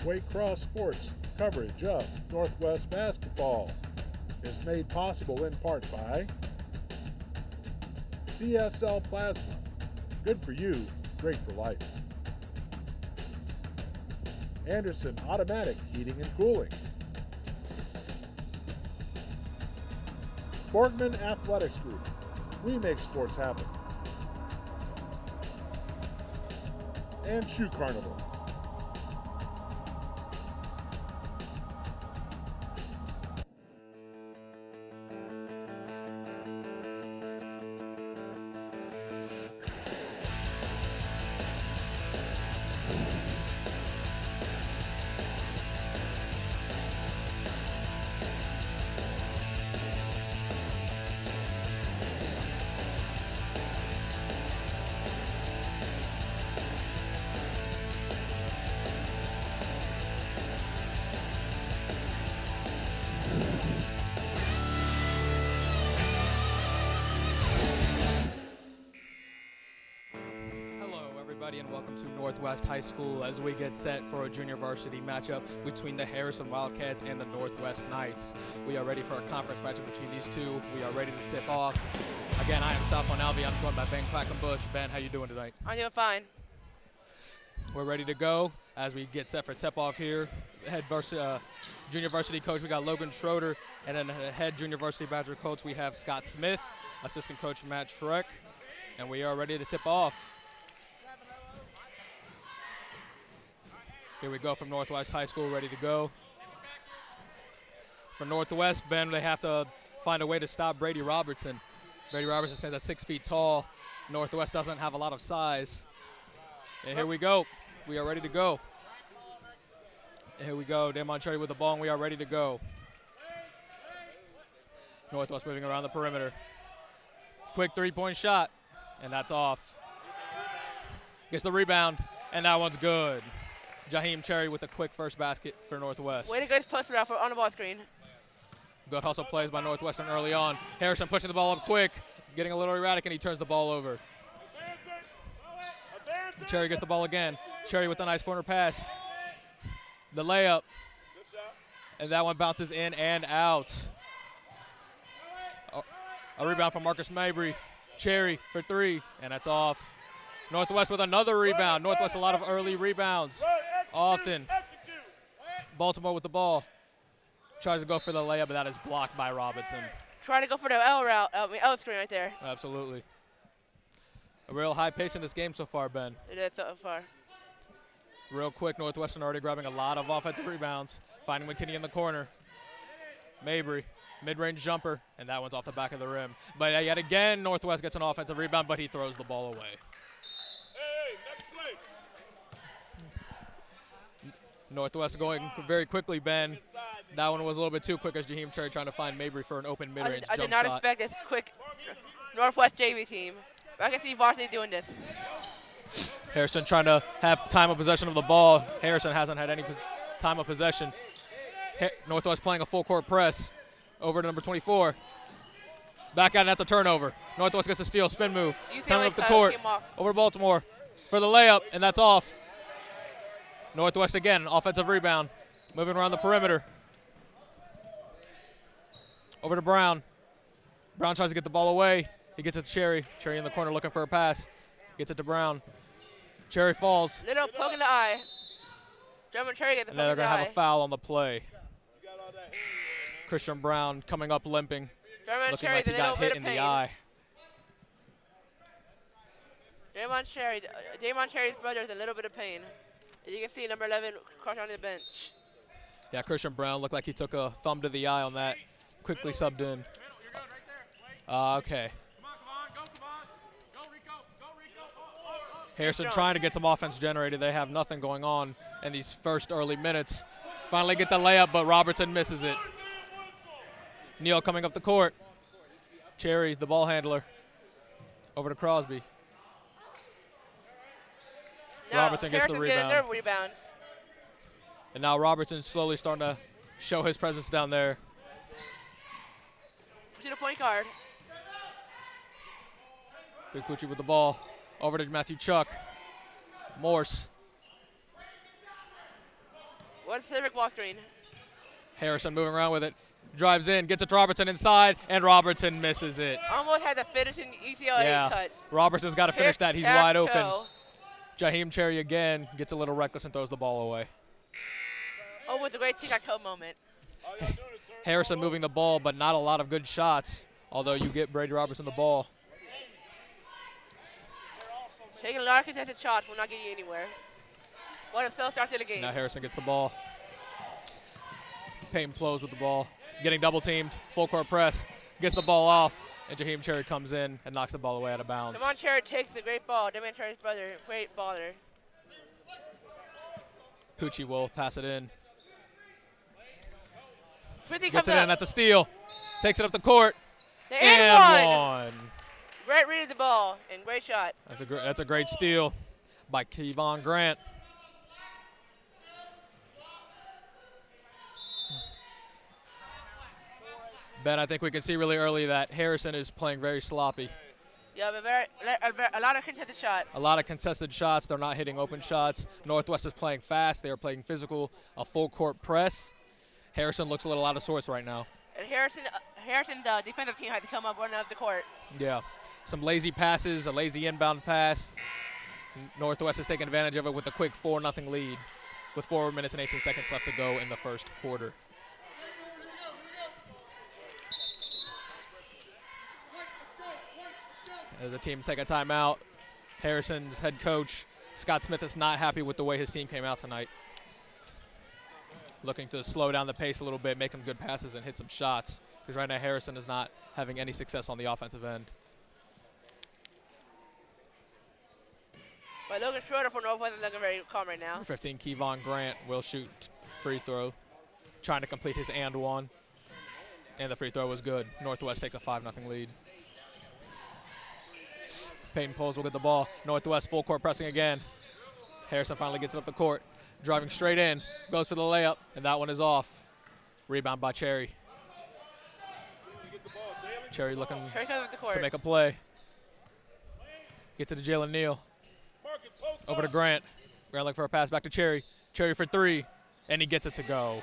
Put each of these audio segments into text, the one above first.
Waycross Sports coverage of Northwest basketball is made possible in part by CSL Plasma. Good for you, great for life. Anderson Automatic Heating and Cooling. Borgman Athletics Group. We make sports happen. And Shoe Carnival. And welcome to Northwest High School as we get set for a junior varsity matchup between the Harrison Wildcats and the Northwest Knights. We are ready for a conference matchup between these two. We are ready to tip off. Again, I am Southbound Alvey. I'm joined by Ben Quackenbush. Ben, how you doing tonight? I'm doing fine. We're ready to go as we get set for tip-off here. Junior varsity coach, we got Logan Schroeder, and then the head junior varsity Badger coach, we have Scott Smith, assistant coach Matt Schreck, and we are ready to tip off. Here we go from Northwest High School, ready to go. For Northwest, Ben, they have to find a way to stop Brady Robertson. Brady Robertson stands at 6 feet tall. Northwest doesn't have a lot of size. And here we go. We are ready to go. And here we go. Damon Cherry with the ball, and we are ready to go. Northwest moving around the perimeter. Quick three-point shot, and that's off. Gets the rebound, and that one's good. Jaheim Cherry with a quick first basket for Northwest. Way to go post route on the ball screen. Good hustle plays by Northwestern early on. Harrison pushing the ball up quick, getting a little erratic, and he turns the ball over. Cherry gets the ball again. Cherry with a nice corner pass. The layup. And that one bounces in and out. A rebound from Marcus Mabry. Cherry for three, and that's off. Northwest with another rebound. Northwest a lot of early rebounds. Often. Baltimore with the ball. Tries to go for the layup, but that is blocked by Robinson. Trying to go for the L route, L screen right there. Absolutely. A real high pace in this game so far, Ben. It is so far. Real quick, Northwestern already grabbing a lot of offensive rebounds. Finding McKinney in the corner. Mabry, mid-range jumper, and that one's off the back of the rim. But yet again, Northwest gets an offensive rebound, but he throws the ball away. Northwest going very quickly, Ben. That one was a little bit too quick as Jaheim Cherry trying to find Mabry for an open mid-range jump shot. I did not expect this quick Northwest JV team. But I can see varsity doing this. Harrison trying to have time of possession of the ball. Harrison hasn't had any time of possession. Northwest playing a full court press over to number 24. Back out, and that's a turnover. Northwest gets a steal, spin move. Coming up the court, over Baltimore for the layup, and that's off. Northwest again, offensive rebound. Moving around the perimeter. Over to Brown. Brown tries to get the ball away. He gets it to Cherry. Cherry in the corner looking for a pass. Gets it to Brown. Cherry falls. Little poke in the eye. German Cherry gets the poke in the eye. And they're going to have a foul on the play. Christian Brown coming up limping. German looking Cherry's like he got hit in the eye. Damon Cherry's brother is a little bit of pain. As you can see, number 11 crouched on the bench. Yeah, Christian Brown looked like he took a thumb to the eye on that. Quickly subbed in. Okay. Harrison trying to get some offense generated. They have nothing going on in these first early minutes. Finally get the layup, but Robertson misses it. Neal coming up the court. Cherry, the ball handler. Over to Crosby. Now Robertson gets the rebound. Their rebounds. And now Robertson slowly starting to show his presence down there. To the point guard. Big Cucci with the ball. Over to Matthew Chuck. Morse. One civic ball screen. Harrison moving around with it. Drives in, gets it to Robertson inside, and Robertson misses it. Almost had the finishing UCLA Yeah. cut. Robertson's got to finish that. He's wide open. Tic-tac-toe. Jaheim Cherry again gets a little reckless and throws the ball away. Oh, with a great tic-tac-toe moment. Harrison moving the ball, but not a lot of good shots, although you get Brady Robertson the ball. Taking a lot of contested shots will not get you anywhere. What if Phil starts in the game? Now Harrison gets the ball. Payton flows with the ball. Getting double teamed, full court press, gets the ball off, and Jaheim Cherry comes in and knocks the ball away out of bounds. Damon Cherry takes the great ball. Damon Cherry's brother, great baller. Pucci will pass it in. 50 Gets comes it in, up. that's a steal. Takes it up the court, The and one. one. Great read of the ball and great shot. That's a great steal by Kevon Grant. Ben, I think we can see really early that Harrison is playing very sloppy. Yeah, but a lot of contested shots. A lot of contested shots. They're not hitting open shots. Northwest is playing fast. They are playing physical, a full court press. Harrison looks a little out of sorts right now. And Harrison, the defensive team had to come up running up the court. Yeah. Some lazy passes, a lazy inbound pass. Northwest is taking advantage of it with a quick 4-0 lead with 4 minutes and 18 seconds left to go in the first quarter. As the team take a timeout, Harrison's head coach, Scott Smith, is not happy with the way his team came out tonight. Looking to slow down the pace a little bit, make some good passes, and hit some shots. Because right now Harrison is not having any success on the offensive end. But Logan Schroeder for Northwest is looking very calm right now. Number 15, Kevon Grant will shoot free throw, trying to complete his and one. And the free throw was good. Northwest takes a 5-0 lead. Payton Poles will get the ball. Northwest full court pressing again. Harrison finally gets it up the court. Driving straight in, goes for the layup, and that one is off. Rebound by Cherry. Cherry looking Cherry comes up the court. to make a play. Get to the Jalen Neal. Over to Grant. Grant looking for a pass back to Cherry. Cherry for three, and he gets it to go.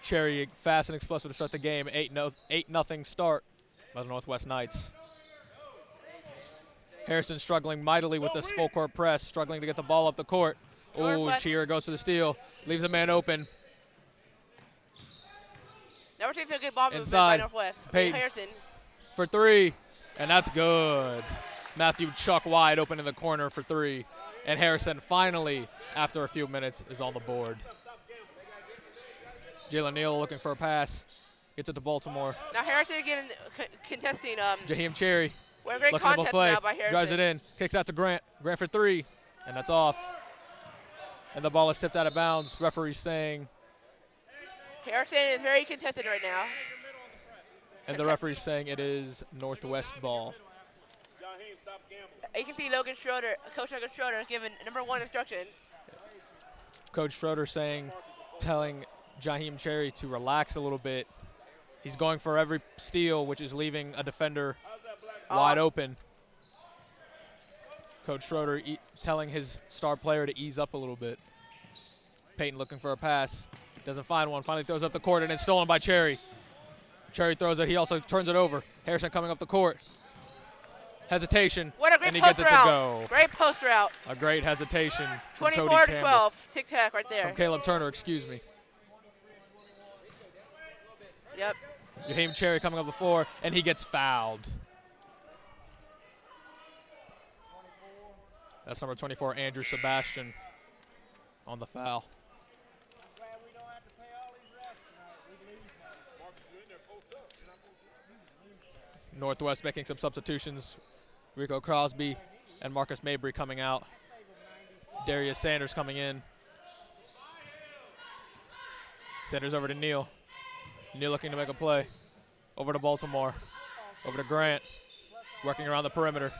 Cherry fast and explosive to start the game. 8-0 start by the Northwest Knights. Harrison struggling mightily with this full court press, struggling to get the ball up the court. Oh, Cheer goes to the steal, leaves a man open. Never seen such a good ball movement Inside, by Northwest. Payton. Harrison. For three, and that's good. Matthew Chuck wide open in the corner for three. And Harrison finally, after a few minutes, is on the board. Jalen Neal looking for a pass. Gets it to Baltimore. Now Harrison again contesting. Jaheim Cherry What a great looking for a contest play. now by Harrison. Drives it in. Kicks out to Grant. Grant for three. And that's off. And the ball is tipped out of bounds. Referee saying, Harrison is very contested right now. and the referee saying it is Northwest ball. You can see Logan Schroeder, Coach Logan Schroeder, giving number one instructions. Coach Schroeder telling Jaheim Cherry to relax a little bit. He's going for every steal, which is leaving a defender wide open. Coach Schroeder telling his star player to ease up a little bit. Payton looking for a pass. Doesn't find one. Finally throws up the court, and it's stolen by Cherry. Cherry throws it. He also turns it over. Harrison coming up the court. Hesitation. What a great and he post gets it to route. go. Great post route. A great hesitation. from Cody 24 to Campbell. 12. Tic tac right there. From Caleb Turner, excuse me. Yep. Jaheim Cherry coming up the floor, and he gets fouled. That's number 24, Andrew Sebastian, on the foul. Northwest making some substitutions. Rico Crosby and Marcus Mabry coming out. Darius Sanders coming in. Sanders over to Neal. Neal looking to make a play. Over to Baltimore. Over to Grant. Working around the perimeter.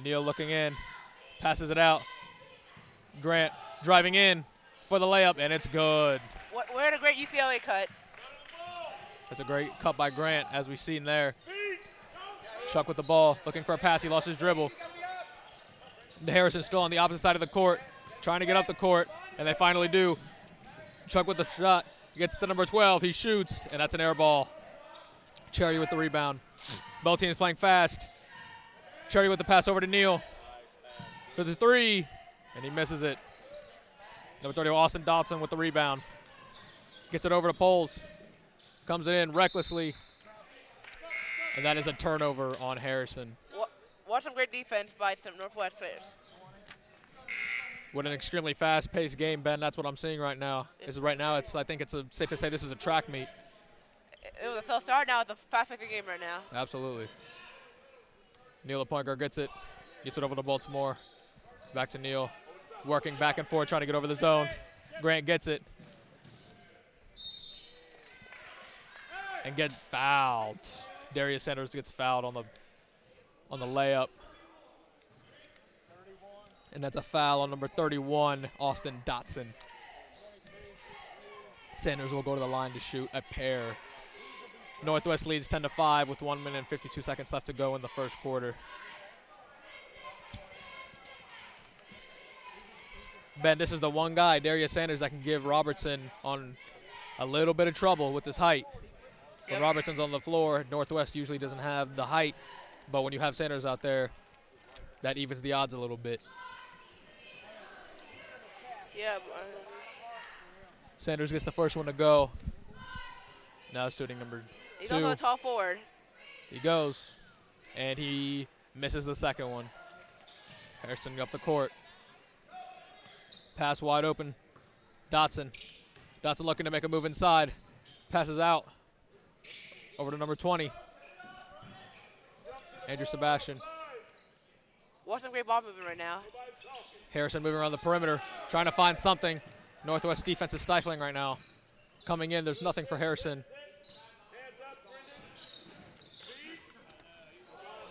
Neal looking in. Passes it out. Grant driving in for the layup, and it's good. What a great UCLA cut. That's a great cut by Grant, as we've seen there. Chuck with the ball, looking for a pass. He lost his dribble. Harrison still on the opposite side of the court. trying to get up the court, and they finally do. Chuck with the shot. He gets to number 12. He shoots, and that's an air ball. Cherry with the rebound. Both teams playing fast. Cherry with the pass over to Neal for the three, and he misses it. Number 30, Austin Dotson with the rebound. Gets it over to Poles. Comes it in recklessly, and that is a turnover on Harrison. Watch some great defense by some Northwest players. What an extremely fast-paced game, Ben. That's what I'm seeing right now. I think it's safe to say this is a track meet. It was a slow start. Now it's a fast-paced game right now. Absolutely. Neal, the point guard, gets it over to Baltimore. Back to Neal, working back and forth, trying to get over the zone. Grant gets it. And get fouled. Darius Sanders gets fouled on the layup. And that's a foul on number 31, Austin Dotson. Sanders will go to the line to shoot a pair. Northwest leads 10-5 with 1 minute and 52 seconds left to go in the first quarter. Ben, this is the one guy, Darius Sanders, that can give Robertson on a little bit of trouble with his height. When Robertson's on the floor, Northwest usually doesn't have the height, but when you have Sanders out there, that evens the odds a little bit. Yeah. Sanders gets the first one to go. Now shooting number 2. He's also a tall forward. He goes, and he misses the second one. Harrison up the court. Pass wide open. Dotson. Dotson looking to make a move inside. Passes out. Over to number 20. Andrew Sebastian. Watch some great ball movement right now. Harrison moving around the perimeter, trying to find something. Northwest defense is stifling right now. Coming in, there's nothing for Harrison.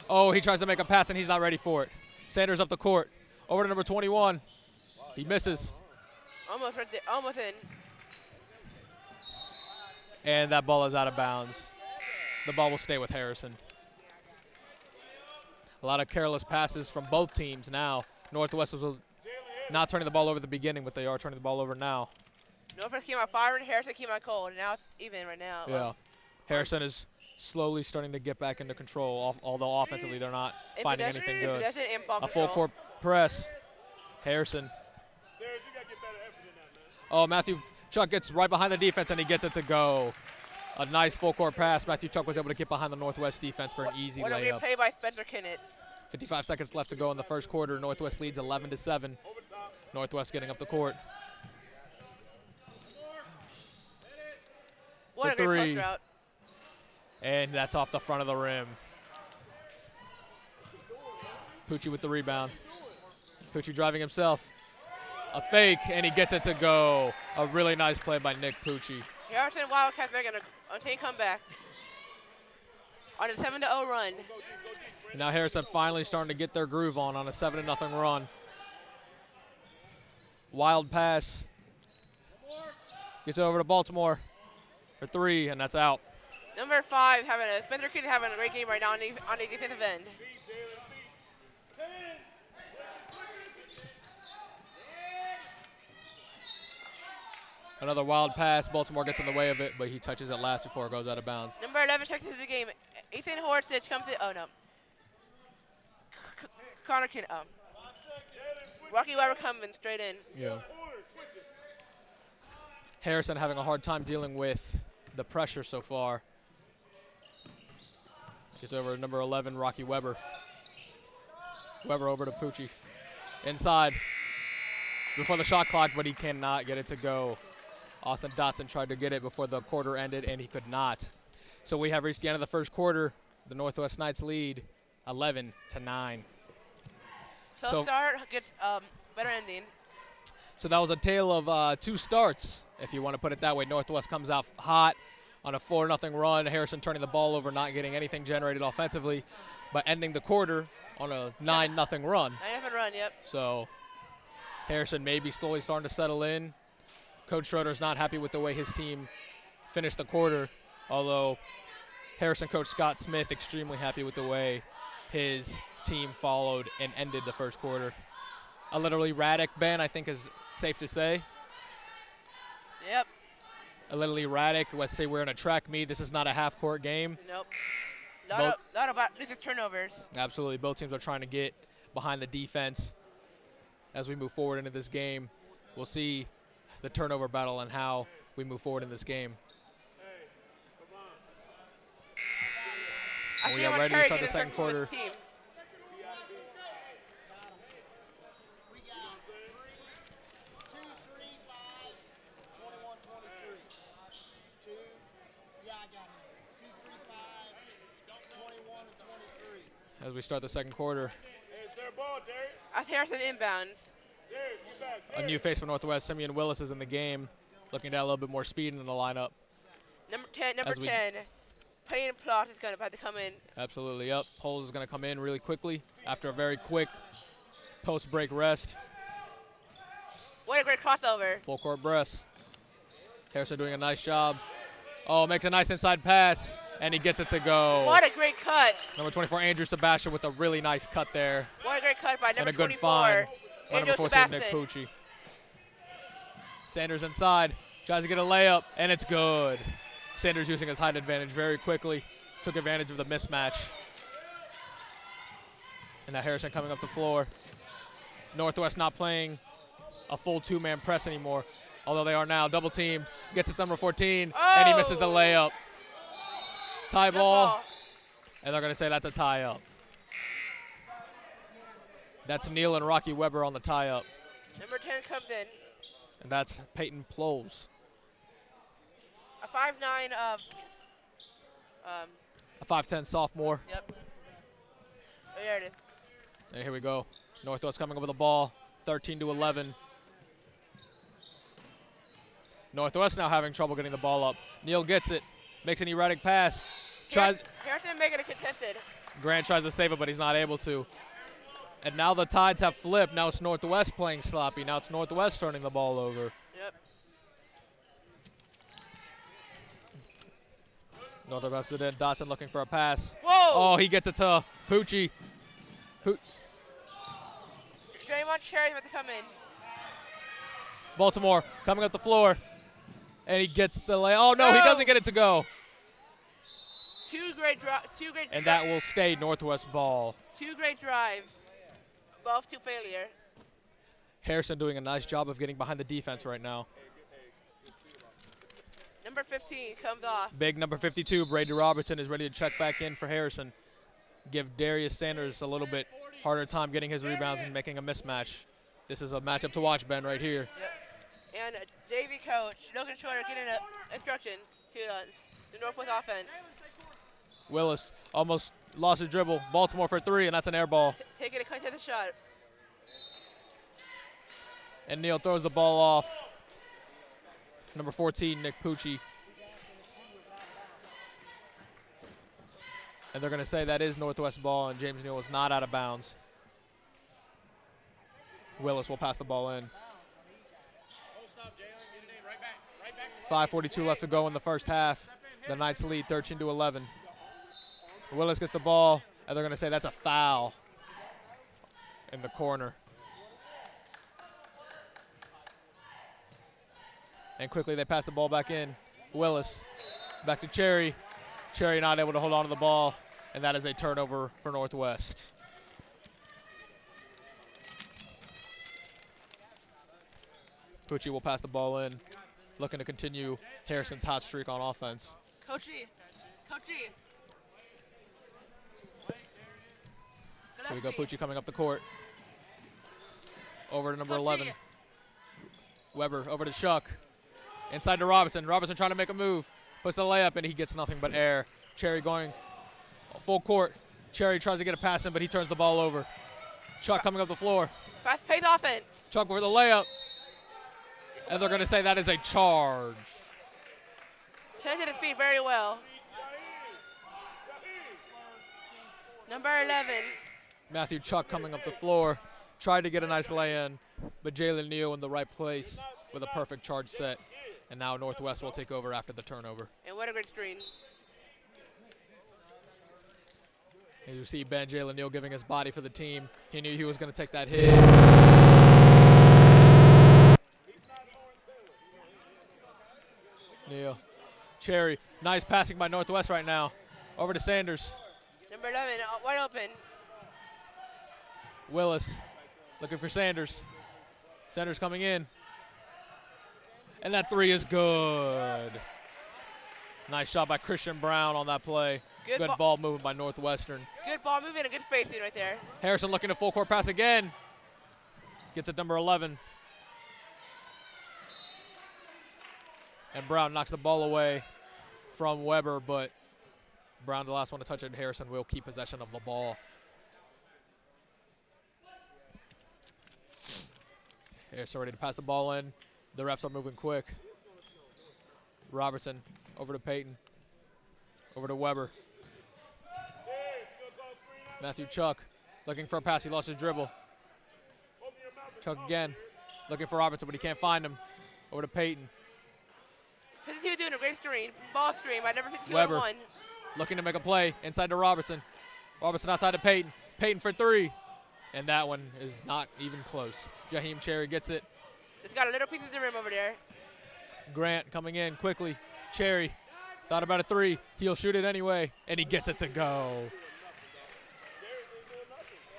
Oh, he tries to make a pass, and he's not ready for it. Sanders up the court. Over to number 21. He misses. Almost right there, almost in. And that ball is out of bounds. The ball will stay with Harrison. A lot of careless passes from both teams now. Northwest was not turning the ball over at the beginning, but they are turning the ball over now. Northwest came out firing, Harrison came out cold, and now it's even right now. Yeah. Harrison is slowly starting to get back into control, although offensively they're not finding anything good. A full court press. Harrison. Oh, Matthew Chuck gets right behind the defense, and he gets it to go. A nice full court pass. Matthew Chuck was able to get behind the Northwest defense for an easy what layup. What a great play by Spencer Kinnett. 55 seconds left to go in the first quarter. Northwest leads 11-7. Northwest getting up the court. What a great post route. And that's off the front of the rim. Pucci with the rebound. Pucci driving himself. A fake, and he gets it to go. A really nice play by Nick Pucci. Harrison Wildcats making a team comeback on a 7-0 run. And now Harrison finally starting to get their groove on a 7-0 run. Wild pass. Gets it over to Baltimore for 3, and that's out. Number 5 Spencer Kinnett having a great game right now on the defensive end. Another wild pass. Baltimore gets in the way of it, but he touches it last before it goes out of bounds. Number 11 checks into the game. Ethan Horstich comes in. Oh, no. Connor Kinnett. Rocky Weber coming straight in. Yeah. Harrison having a hard time dealing with the pressure so far. Gets over to number 11, Rocky Weber. Weber over to Pucci. Inside. Before the shot clock, but he cannot get it to go. Austin Dotson tried to get it before the quarter ended, and he could not. So we have reached the end of the first quarter. The Northwest Knights lead 11-9. So start gets better ending. So that was a tale of 2 starts, if you want to put it that way. Northwest comes out hot on a 4-0 run. Harrison turning the ball over, not getting anything generated offensively, but ending the quarter on a 9-0 run. 9-0 run, yep. So Harrison may be slowly starting to settle in. Coach Schroeder's not happy with the way his team finished the quarter, although Harrison coach Scott Smith extremely happy with the way his team followed and ended the first quarter. a little erratic, Ben, I think is safe to say. Yep. A little erratic. Let's say we're in a track meet. This is not a half-court game. Nope. Lot about this is turnovers. Absolutely. Both teams are trying to get behind the defense as we move forward into this game. We'll see the turnover battle and how we move forward in this game. We are ready to start the second quarter. As we start the second quarter. As Harrison inbounds. A new face for Northwest, Simeon Willis, is in the game, looking to add a little bit more speed in the lineup. Number 10, Payne Plot is going to have to come in. Absolutely, yep. Poles is going to come in really quickly after a very quick post-break rest. What a great crossover. Full court press. Harrison doing a nice job. Oh, makes a nice inside pass, and he gets it to go. What a great cut. Number 24, Andrew Sebastian, with a really nice cut there. What a great cut by number and a good 24, find by Andrew number 14, Nick Sebastian. Pucci. Sanders inside, tries to get a layup, and it's good. Sanders using his height advantage very quickly, took advantage of the mismatch. And now Harrison coming up the floor. Northwest not playing a full two-man press anymore, although they are now double teamed. Gets it to number 14, and he misses the layup. Tie ball, and they're going to say that's a tie-up. That's Neil and Rocky Weber on the tie-up. Number 10 comes in. And that's Peyton Plows. A 5'9" of. A 5'10" sophomore. Yep. Oh, there it is. And here we go. Northwest coming over the ball, 13-11. Northwest now having trouble getting the ball up. Neal gets it, makes an erratic pass. Harrison making it contested. Grant tries to save it, but he's not able to. And now the tides have flipped. Now it's Northwest playing sloppy. Now it's Northwest turning the ball over. Yep. Northwest is in. Dotson looking for a pass. Whoa! Oh, he gets it to Pucci. Draymond Cherry's about to come in. Baltimore coming up the floor. And he gets the lay. Oh, no, he doesn't get it to go. Two great and that will stay Northwest ball. Two great drives. Both to failure. Harrison doing a nice job of getting behind the defense right now. Number 15 comes off. Big number 52, Brady Robertson, is ready to check back in for Harrison. Give Darius Sanders a little bit harder time getting his rebounds and making a mismatch. This is a matchup to watch, Ben, right here. Yep. And JV coach Logan Shorter getting instructions to the Northwest offense. Willis almost lost a dribble. Baltimore for three, and that's an air ball. Taking a contested shot. And Neal throws the ball off. Number 14, Nick Pucci. And they're going to say that is Northwest ball, and James Neal was not out of bounds. Willis will pass the ball in. 5:42 left to go in the first half. The Knights lead 13-11. Willis gets the ball, and they're going to say that's a foul in the corner. And quickly they pass the ball back in. Willis back to Cherry. Cherry not able to hold on to the ball, and that is a turnover for Northwest. Pucci will pass the ball in, looking to continue Harrison's hot streak on offense. Coachy. Here we go, Pucci coming up the court. Over to number 11. Weber over to Shuck. Inside to Robinson. Robinson trying to make a move. Puts the layup, and he gets nothing but air. Cherry going full court. Cherry tries to get a pass in, but he turns the ball over. Chuck coming up the floor. Fast-paced offense. Chuck for the layup. And they're going to say that is a charge. Planted his feet very well. Number 11. Matthew Chuck coming up the floor. Tried to get a nice lay-in, but Jalen Neal in the right place with a perfect charge set. And now Northwest will take over after the turnover. And what a great screen. As you see Ben Jalen Neal giving his body for the team. He knew he was going to take that hit. Neal. Cherry, nice passing by Northwest right now. Over to Sanders. Number 11, wide open. Willis looking for Sanders. Sanders coming in. And that three is good. Nice shot by Christian Brown on that play. Good ball movement by Northwestern. Good ball movement and good spacing right there. Harrison looking to full court pass again. Gets it number 11. And Brown knocks the ball away from Weber, but Brown, the last one to touch it, and Harrison will keep possession of the ball. Harrison ready to pass the ball in. The refs are moving quick. Robertson over to Peyton. Over to Weber. Matthew Chuck looking for a pass. He lost his dribble. Chuck again. Looking for Robertson, but he can't find him. Over to Peyton. 52 doing a great screen. Ball screen by number 52 Weber and 1. looking to make a play inside to Robertson. Robertson outside to Peyton. Peyton for three. And that one is not even close. Jaheim Cherry gets it. It's got a little piece of the rim over there. Grant coming in quickly. Cherry thought about a three. He'll shoot it anyway, and he gets it to go.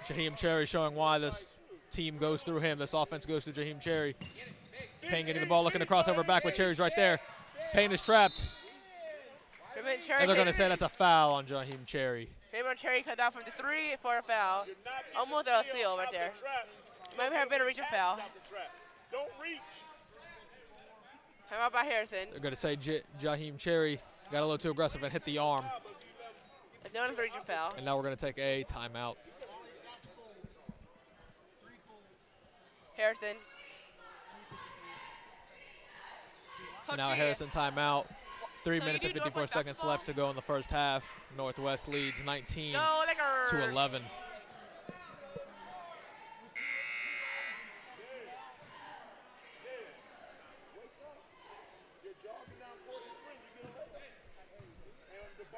Jaheim Cherry showing why this team goes through him. This offense goes through Jaheim Cherry. Payne getting the ball, looking to cross over back with Cherry's right there. Payne is trapped. And they're going to say that's a foul on Jaheim Cherry. Draymond Cherry cut out from the three for a foul. Almost a steal right there. Might have been a reach and foul. Don't reach. Time out by Harrison. They're going to say Jaheim Cherry got a little too aggressive and hit the arm. It's known as a reach and foul. And now we're going to take a timeout. Harrison. Now Harrison timeout. 3 minutes and 54 seconds left to go in the first half. Northwest leads 19 to 11.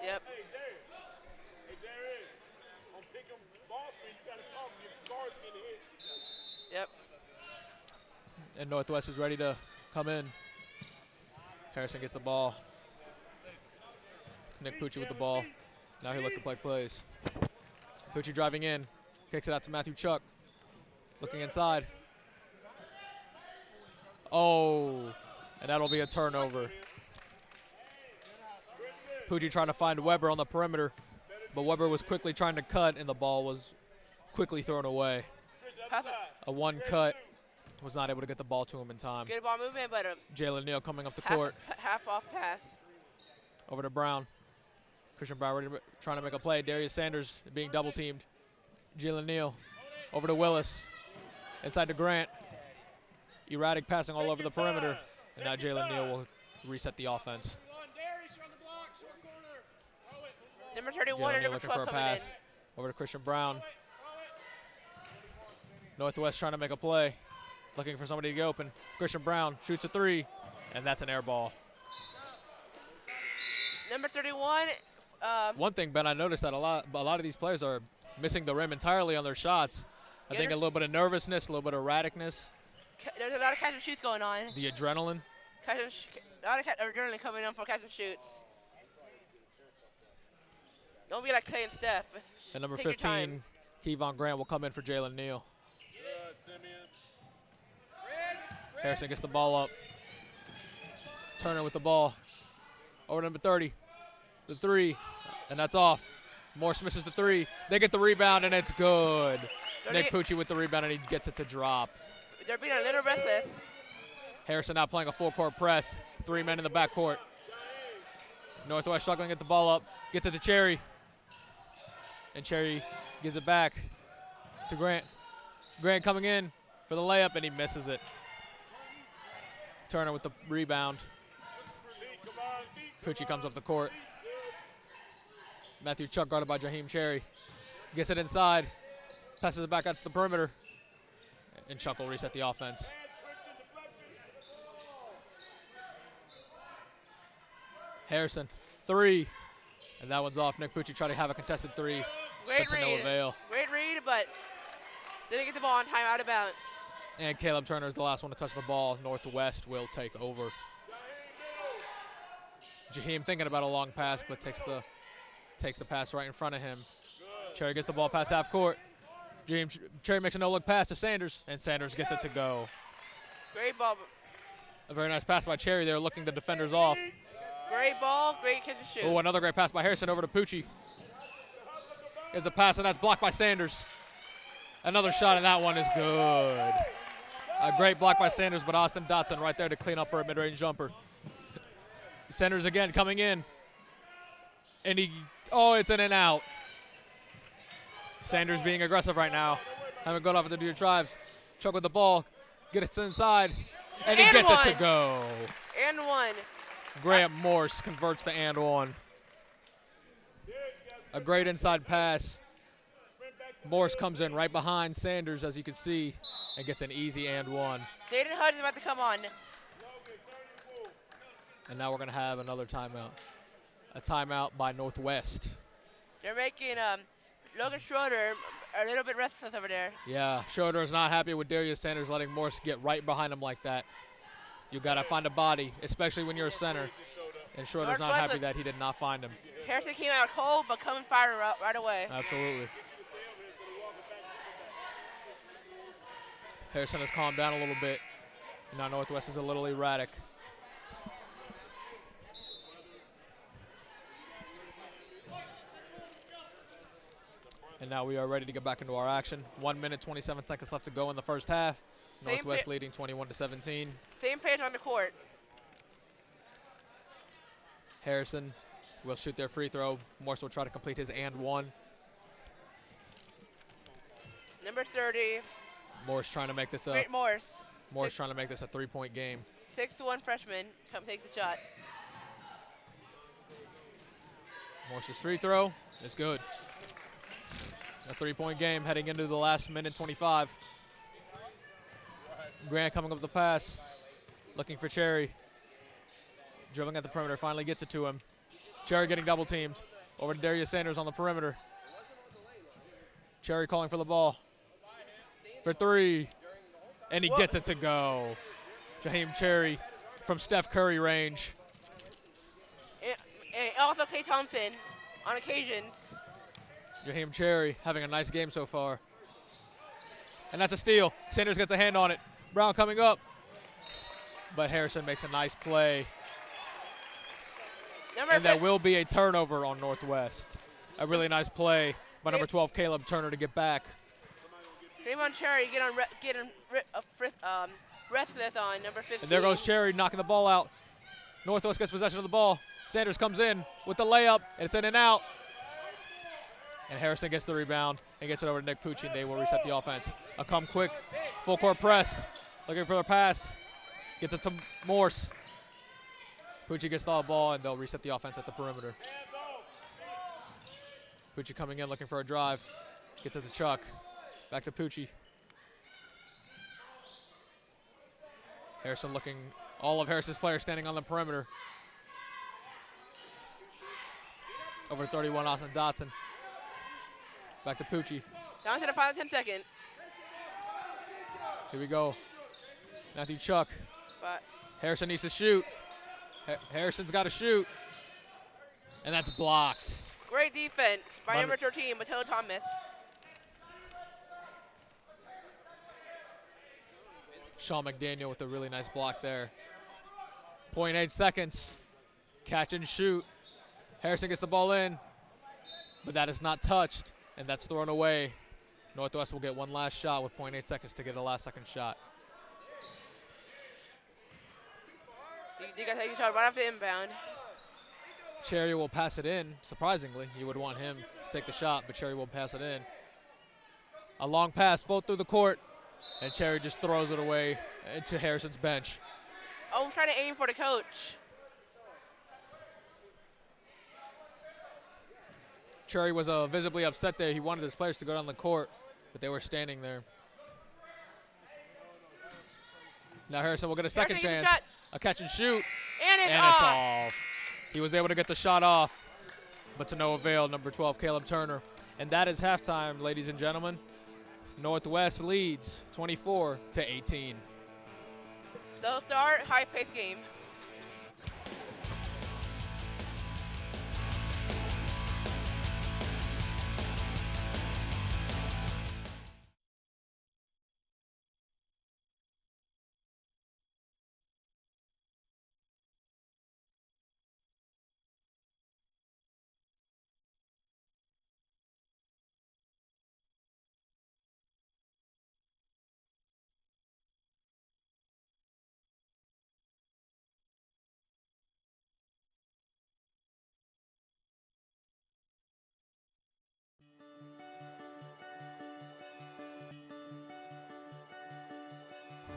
Yep. Yep. And Northwest is ready to come in. Harrison gets the ball. Nick Pucci with the ball. Now he looking to play plays. Pucci driving in. Kicks it out to Matthew Chuck. Looking inside. Oh, and that'll be a turnover. Pucci trying to find Weber on the perimeter, but Weber was quickly trying to cut, and the ball was quickly thrown away. A one cut, was not able to get the ball to him in time. Good ball movement, but Jalen Neal coming up the court. Half off pass. Over to Brown. Christian Brown ready to, trying to make a play. Darius Sanders being double teamed. Jalen Neal over to Willis. Inside to Grant. Erratic passing all over the perimeter. And now Jalen Neal will reset the offense. Number 31 and number 12 coming in. Over to Christian Brown. Northwest trying to make a play. Looking for somebody to get open. Christian Brown shoots a three, and that's an air ball. Number 31. One thing, Ben, I noticed that a lot of these players are missing the rim entirely on their shots. I think a little bit of nervousness, a little bit of erraticness. There's a lot of catch and shoots going on. The adrenaline. A lot of adrenaline coming on for catch and shoots. Don't be like Clay and Steph. And number 15, Kevon Grant will come in for Jalen Neal. Harrison gets the ball up. Turner with the ball. Over to number 30. The three, and that's off. Morse misses the three. They get the rebound, and it's good. Nick Pucci with the rebound, and he gets it to drop. They're being a little restless. Harrison now playing a full-court press. 3 men in the backcourt. Northwest struggling to get the ball up. Gets it to Cherry. And Cherry gives it back to Grant. Grant coming in for the layup, and he misses it. Turner with the rebound. Pucci comes up the court. Matthew Chuck guarded by Jaheim Cherry. Gets it inside. Passes it back out to the perimeter. And Chuck will reset the offense. Harrison, three. And that one's off. Nick Pucci tried to have a contested three. Great read. To no avail. Great read, but didn't get the ball on time, out of bounds. And Caleb Turner is the last one to touch the ball. Northwest will take over. Jaheim thinking about a long pass, but takes the pass right in front of him. Cherry gets the ball past half court. Cherry makes a no-look pass to Sanders, and Sanders gets it to go. Great ball. A very nice pass by Cherry there, looking the defenders off. Great ball, great catch and shoot. Oh, another great pass by Harrison over to Pucci. Is a pass, and that's blocked by Sanders. Another shot, and that one is good. A great block by Sanders, but Austin Dotson right there to clean up for a mid-range jumper. Sanders again coming in. And it's in and out. Sanders being aggressive right now. Having gone off with the Deer Tribes. Chuck with the ball. Get it inside. And he gets it to go. And one. Graham Morse converts the and one. A great inside pass. Morse comes in right behind Sanders, as you can see, and gets an easy and one. Jaden Hudd is about to come on. And now we're going to have another timeout. A timeout by Northwest. They're making Logan Schroeder a little bit restless over there. Yeah, Schroeder is not happy with Darius Sanders letting Morse get right behind him like that. You got to find a body, especially when you're a center. And Schroeder's not happy that he did not find him. Harrison came out cold, but coming firing right away. Absolutely. Harrison has calmed down a little bit. Now Northwest is a little erratic. And now we are ready to get back into our action. 1 minute, 27 seconds left to go in the first half. Northwest leading 21-17. Same players on the court. Harrison will shoot their free throw. Morse will try to complete his and one. Number 30. Morse trying to make this Great Morse. Morse trying to make this a three-point game. 6'1" freshman. Come take the shot. Morse's free throw is good. A three-point game heading into the last minute 25. Grant coming up with the pass. Looking for Cherry. Dribbling at the perimeter, finally gets it to him. Cherry getting double teamed. Over to Darius Sanders on the perimeter. Cherry calling for the ball. For three. And he gets it to go. Jaheim Cherry from Steph Curry range. And also Klay Thompson on occasions. Jaheim Cherry having a nice game so far. And that's a steal. Sanders gets a hand on it. Brown coming up. But Harrison makes a nice play. And there will be a turnover on Northwest. A really nice play by number 12, Caleb Turner, to get back. Draymond Cherry restless on number 15. And there goes Cherry knocking the ball out. Northwest gets possession of the ball. Sanders comes in with the layup, and it's in and out. And Harrison gets the rebound and gets it over to Nick Pucci, and they will reset the offense. A come quick, full court press. Looking for the pass. Gets it to Morse. Pucci gets the ball, and they'll reset the offense at the perimeter. Pucci coming in, looking for a drive. Gets it to Chuck. Back to Pucci. Harrison looking, all of Harrison's players standing on the perimeter. Over 31, Austin Dotson. Back to Pucci. Down to the final 10 seconds. Here we go. Matthew Chuck. But Harrison needs to shoot. Harrison's got to shoot. And that's blocked. Great defense by number 13, Matteo Thomas. Sean McDaniel with a really nice block there. 0.8 seconds. Catch and shoot. Harrison gets the ball in, but that is not touched, and that's thrown away. Northwest will get one last shot with 0.8 seconds to get a last second shot. You got to take a shot right off the inbound. Cherry will pass it in. Surprisingly, you would want him to take the shot, but Cherry will pass it in. A long pass, full through the court, and Cherry just throws it away into Harrison's bench. Oh, I'm trying to aim for the coach. Cherry was visibly upset there. He wanted his players to go down the court, but they were standing there. Now Harrison will get a second chance. A catch and shoot. And it's off. He was able to get the shot off, but to no avail. Number 12, Caleb Turner. And that is halftime, ladies and gentlemen. Northwest leads 24-18. So start, high-paced game.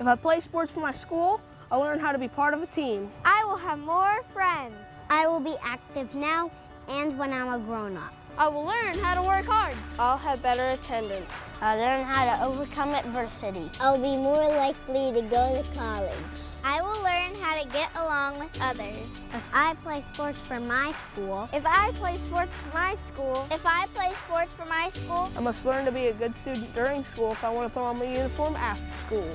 If I play sports for my school, I'll learn how to be part of a team. I will have more friends. I will be active now and when I'm a grown-up. I will learn how to work hard. I'll have better attendance. I'll learn how to overcome adversity. I'll be more likely to go to college. I will learn how to get along with others. If I play sports for my school. If I play sports for my school. If I play sports for my school. I must learn to be a good student during school if I want to put on my uniform after school.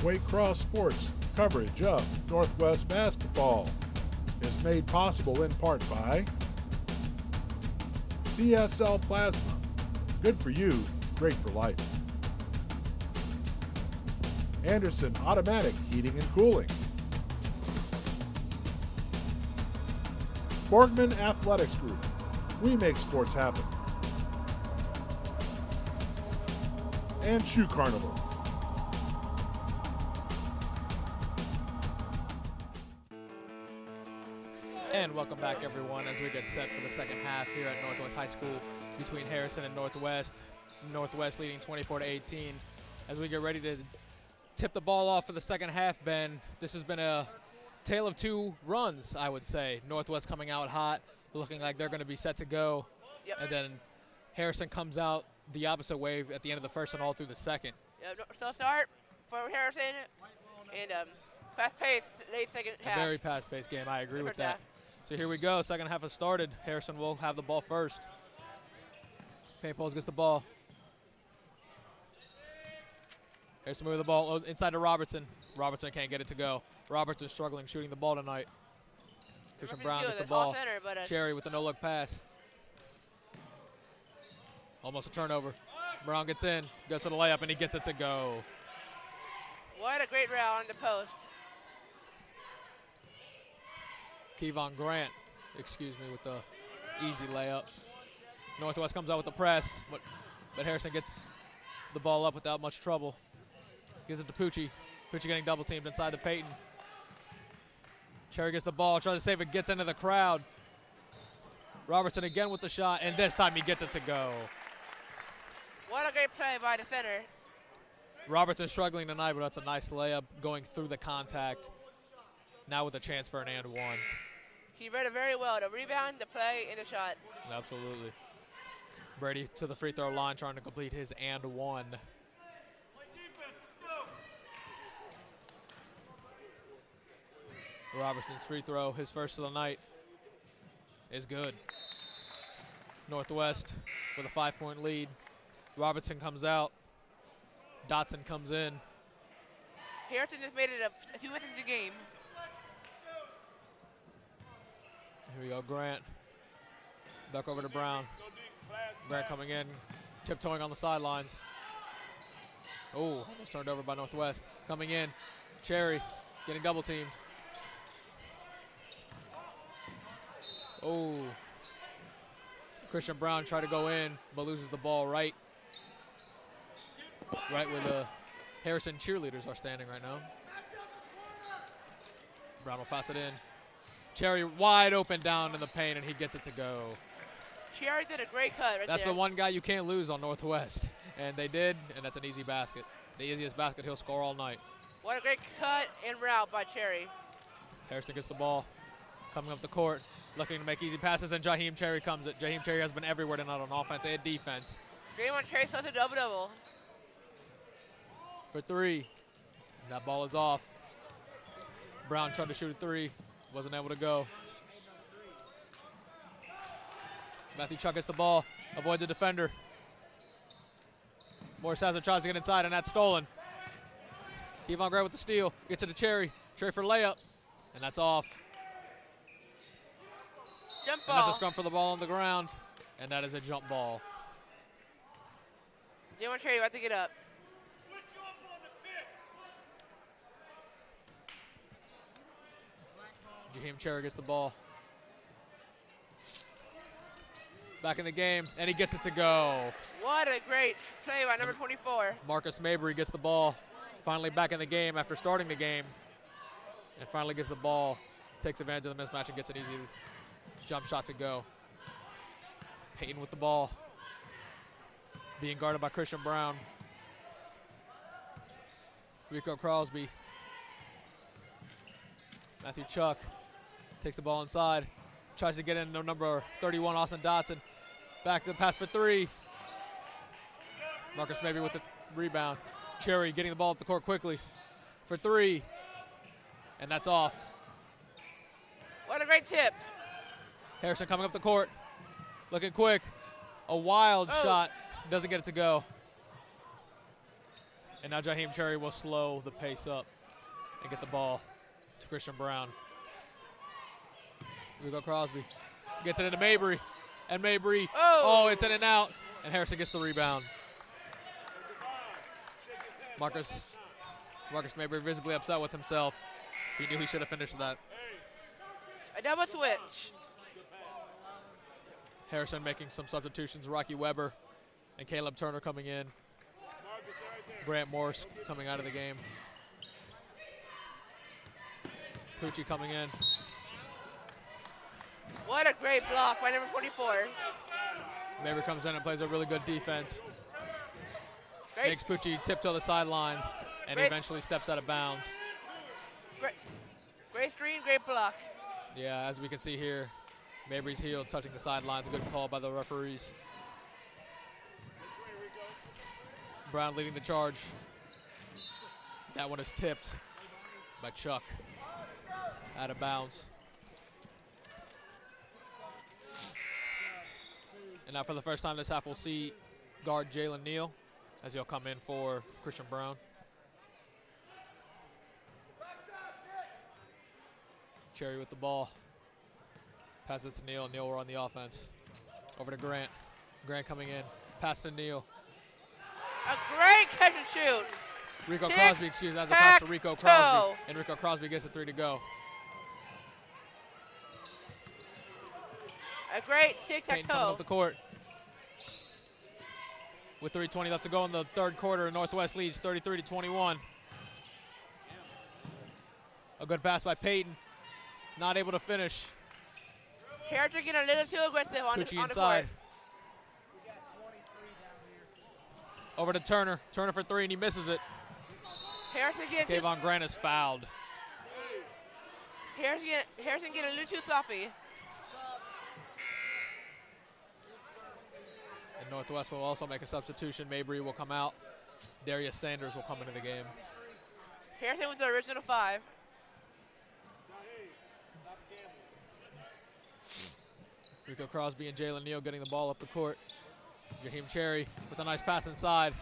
Waycross Sports coverage of Northwest basketball is made possible in part by CSL Plasma. Good for you, great for life. Anderson Automatic Heating and Cooling. Borgman Athletics Group. We make sports happen. And Shoe Carnival. And welcome back, everyone, as we get set for the second half here at Northwest High School between Harrison and Northwest. Northwest leading 24-18. As we get ready to tip the ball off for the second half, Ben, this has been a tale of two runs, I would say. Northwest coming out hot, looking like they're going to be set to go. Yep. And then Harrison comes out the opposite way at the end of the first and all through the second. Yep. So start for Harrison and fast-paced late second A half. very fast-paced game. I agree with First that. half. So here we go. Second half has started. Harrison will have the ball first. Paint Poles gets the ball. Harrison moving the ball inside to Robertson. Robertson can't get it to go. Robertson struggling shooting the ball tonight. Christian Brown gets the ball. Center, but Cherry with the no-look pass. Almost a turnover. Brown gets in, goes for the layup, and he gets it to go. what a great route on the post. Kevon Grant, with the easy layup. Northwest comes out with the press, but Harrison gets the ball up without much trouble. Gives it to Pucci. Pucci getting double teamed inside the Peyton. Cherry gets the ball, tries to save it, gets into the crowd. Robertson again with the shot, and this time he gets it to go. What a great play by the center. Robertson struggling tonight, but that's a nice layup going through the contact. Now with a chance for an and one. He read it very well. The rebound, the play, and the shot. Absolutely. Brady to the free throw line trying to complete his and one. Robertson's free throw, his first of the night, is good. Northwest with a 5-point lead. Robertson comes out. Dotson comes in. Harrison just made it a 2 minutes into the game. Here we go, Grant. Back over to Brown. Grant coming in, tiptoeing on the sidelines. Oh, almost turned over by Northwest. Coming in, Cherry getting double teamed. Oh, Christian Brown tried to go in, but loses the ball right where the Harrison cheerleaders are standing right now. Brown will pass it in. Cherry wide open down in the paint, and he gets it to go. Cherry did a great cut right there. That's the one guy you can't lose on Northwest, and they did, and that's an easy basket. The easiest basket he'll score all night. What a great cut and route by Cherry. Harrison gets the ball, coming up the court, looking to make easy passes, and Jaheim Cherry comes it. Jaheim Cherry has been everywhere tonight on offense and defense. Draymond Cherry plus a double-double. For three. That ball is off. Brown tried to shoot a three. Wasn't able to go. Matthew Chuck gets the ball. Avoids the defender. Morris Hazard tries to get inside, and that's stolen. Kevon Grant with the steal. Gets it to Cherry. Cherry for layup. And that's off. Jump And that's ball. a scrum for the ball on the ground. And that is a jump ball. Draymond Cherry about to get up. Jaheim Cherry gets the ball. Back in the game, and he gets it to go. What a great play by number 24. Marcus Mabry gets the ball. Finally back in the game after starting the game. And finally gets the ball. Takes advantage of the mismatch and gets an easy jump shot to go. Payton with the ball. Being guarded by Christian Brown. Rico Crosby. Matthew Chuck takes the ball inside. Tries to get in number 31, Austin Dotson. Back to the pass for three. Marcus Mabry with the rebound. Cherry getting the ball up the court quickly for three. And that's off. What a great tip. Harrison coming up the court. Looking quick. A wild shot. Doesn't get it to go. And now Jaheim Cherry will slow the pace up and get the ball to Christian Brown. Rico Crosby gets it into Mabry. And Mabry, it's in and out. And Harrison gets the rebound. Marcus Mabry visibly upset with himself. He knew he should have finished that. A double switch. Harrison making some substitutions. Rocky Weber and Caleb Turner coming in. Brant Morse coming out of the game. Pucci coming in. What a great block by number 24. Mabry comes in and plays a really good defense. Great. Makes Pucci tiptoe the sidelines and Great. eventually steps out of bounds. Great screen, great block. Yeah, as we can see here, Mabry's heel touching the sidelines. Good call by the referees. Brown leading the charge. That one is tipped by Chuck. Out of bounds. And now for the first time this half, we'll see guard Jalen Neal as he'll come in for Christian Brown. Cherry with the ball. Pass it to Neal. Neal will run the offense. Over to Grant. Grant coming in. Pass to Neal. A great catch and shoot. Rico Crosby, has a pass to Rico Crosby. And Rico Crosby gets a three to go. A great Payton coming up the tic-tac-toe. court. With 3:20 left to go in the third quarter, Northwest leads 33-21. A good pass by Payton. Not able to finish. Harrison getting a little too aggressive on Pucci the inside. court. Over to Turner. Turner for three, and he misses it. Harrison getting too, Kayvon Grant is fouled. Harrison getting a little too sloppy. And Northwest will also make a substitution. Mabry will come out. Darius Sanders will come into the game. Harrison with the original 5. Rico Crosby and Jalen Neal getting the ball up the court. Jaheim Cherry with a nice pass inside.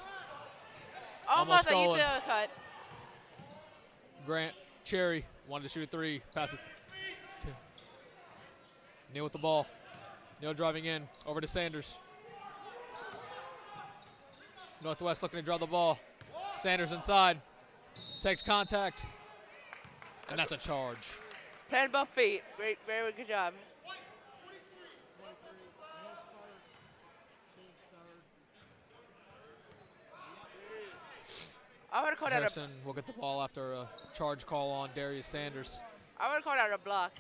Almost a stolen. UCLA cut. Grant Cherry wanted to shoot a three. Pass it to Neal with the ball. Neal driving in. Over to Sanders. Northwest looking to draw the ball. Sanders inside. Takes contact. And that's a charge. Playing both feet. Great, very good job. I would have called that Harrison will get the ball after a charge call on Darius Sanders. a block.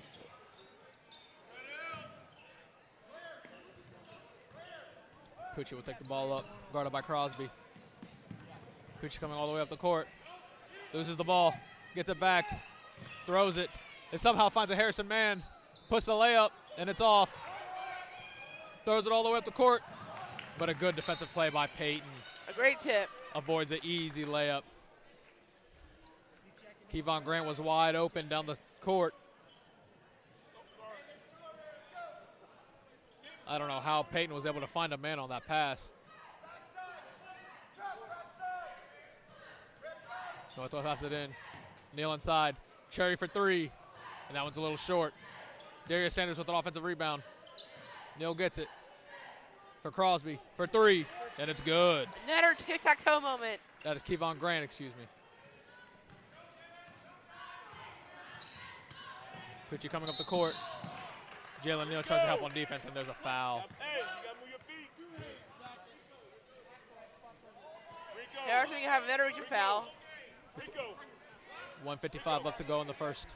Pucci will take the ball up, guarded by Crosby. Pucci coming all the way up the court. Loses the ball, gets it back, throws it, and somehow finds a Harrison man, puts the layup, and it's off. Throws it all the way up the court, but a good defensive play by Payton. A great tip. Avoids an easy layup. Kayvon Grant was wide open down the court. I don't know how Payton was able to find a man on that pass. Northwest passes it in. Neal inside. Cherry for three. And that one's a little short. Darius Sanders with an offensive rebound. Neal gets it. For Crosby. For three. And it's good. Another tic-tac-toe moment. That is Kayvon Grant, excuse me. Pucci coming up the court. Jalen Neal tries to help on defense, and there's a foul. Harrison can have another reaching foul. 1:55 left to go in the first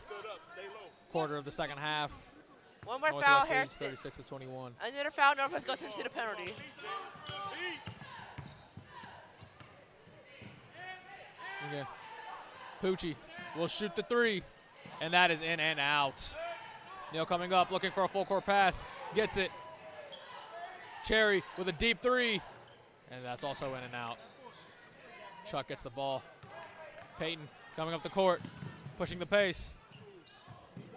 quarter of the second half. One more foul, Northwest Harrison. leads 36-21. Another foul, Northwest goes into the penalty. Okay. Pucci will shoot the three, and that is in and out. Neal coming up, looking for a full court pass, gets it. Cherry with a deep three, and that's also in and out. Chuck gets the ball. Peyton coming up the court, pushing the pace.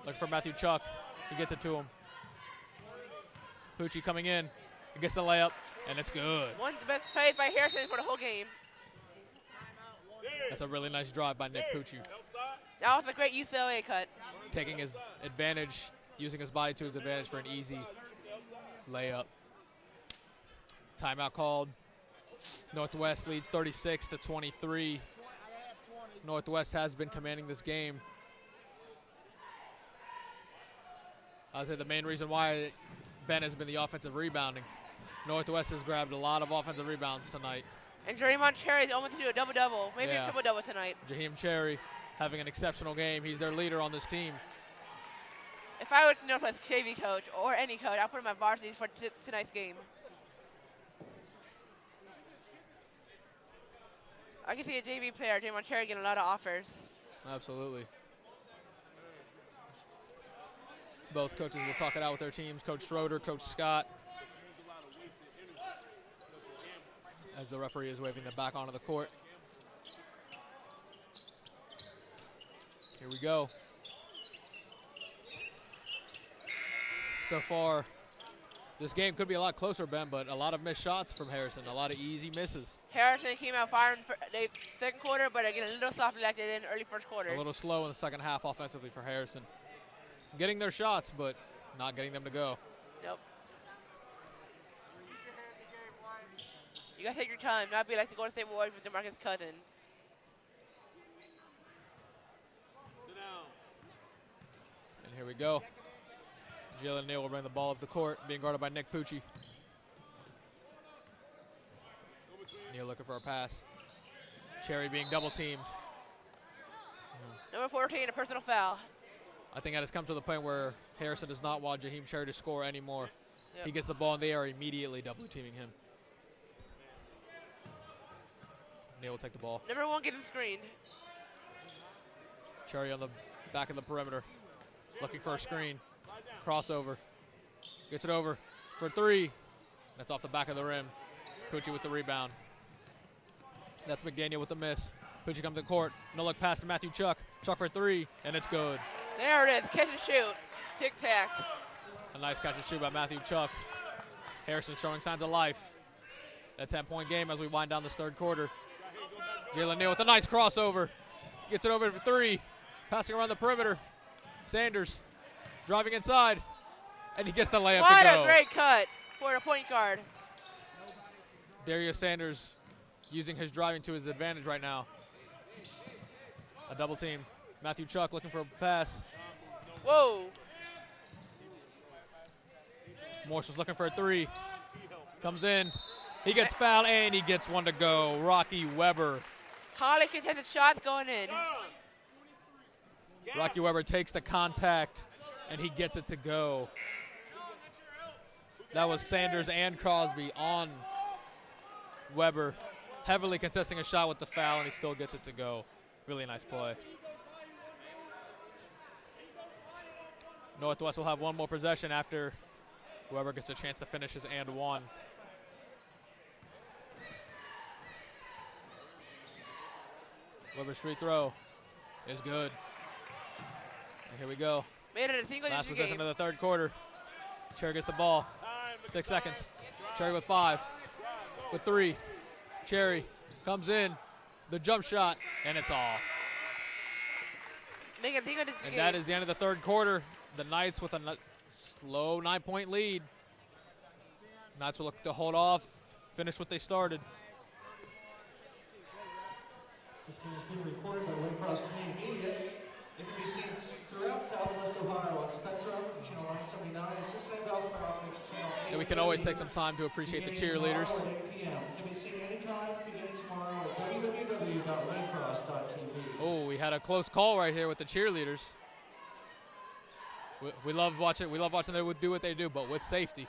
Looking for Matthew Chuck. He gets it to him. Pucci coming in. He gets the layup, and it's good. One of the best plays by Harrison for the whole game. That's a really nice drive by Nick Pucci. That was a great UCLA cut. Taking his advantage, using his body to his advantage for an easy layup. Timeout called. Northwest leads 36-23. Northwest has been commanding this game. I'd say the main reason why Ben has been the offensive rebounding. Northwest has grabbed a lot of offensive rebounds tonight. And Draymond Cherry is almost to do a double-double, maybe Yeah. a triple-double tonight. Jaheim Cherry having an exceptional game. He's their leader on this team. If I was Northwest JV coach or any coach, I'll put in my varsity for tonight's game. I can see a JV player, Draymond Cherry, getting a lot of offers. Absolutely. Both coaches will talk it out with their teams. Coach Schroeder, Coach Scott. As the referee is waving them back onto the court. Here we go. So far, this game could be a lot closer, Ben, but a lot of missed shots from Harrison, a lot of easy misses. Harrison came out firing for the second quarter, but again, a little soft like they did in early first quarter. A little slow in the second half offensively for Harrison. Getting their shots, but not getting them to go. Nope. You gotta take your time, not be like the Golden State Warriors with DeMarcus Cousins. And here we go. Jalen Neal will bring the ball up the court, being guarded by Nick Pucci. Neal looking for a pass. Cherry being double teamed. Number 14, a personal foul. I think that has come to the point where Harrison does not want Jaheim Cherry to score anymore. Yep. He gets the ball in the air, immediately double teaming him. Neal will take the ball. Number 1 getting screened. Cherry on the back of the perimeter, looking for a screen. Crossover. Gets it over for three. That's off the back of the rim. Pucci with the rebound. That's McDaniel with the miss. Pucci comes to the court. No look pass to Matthew Chuck. Chuck for three, and it's good. There it is, catch and shoot. Tic-tac. A nice catch and shoot by Matthew Chuck. Harrison showing signs of life. A 10-point game as we wind down this third quarter. Jalen Neal with a nice crossover. Gets it over for three. Passing around the perimeter. Sanders driving inside. And he gets the layup What to go. a great cut for the point guard. Darius Sanders using his driving to his advantage right now. A double team. Matthew Chuck looking for a pass. Whoa. Morse was looking for a three. Comes in. He gets fouled, and he gets one to go. Rocky Weber. Holly contested shots going in. Rocky Weber takes the contact, and he gets it to go. That was Sanders and Crosby on Weber, heavily contesting a shot with the foul, and he still gets it to go. Really nice play. Northwest will have one more possession after Weber gets a chance to finish his and one. Weber's free throw is good. And here we go. Made it a single Last digit possession game. of the third quarter. Cherry gets the ball. 6 seconds. Cherry with 5. With 3. Cherry comes in. The jump shot, and it's off. Make it a single digit And game. that is the end of the third quarter. The Knights with a slow 9-point lead. Knights will look to hold off, finish what they started. This game is being recorded by Waycross Community Media. It can be seen through throughout Southwest Ohio on Spectrum, Channel 979, Cincinnati Bell Fiber Optics Channel 8. And we can always take some time to appreciate the cheerleaders. Tomorrow at 8 p.m. Can be seen anytime beginning tomorrow at www.redcross.tv. Oh, we had a close call right here with the cheerleaders. We love watching. We love watching them do what they do, but with safety.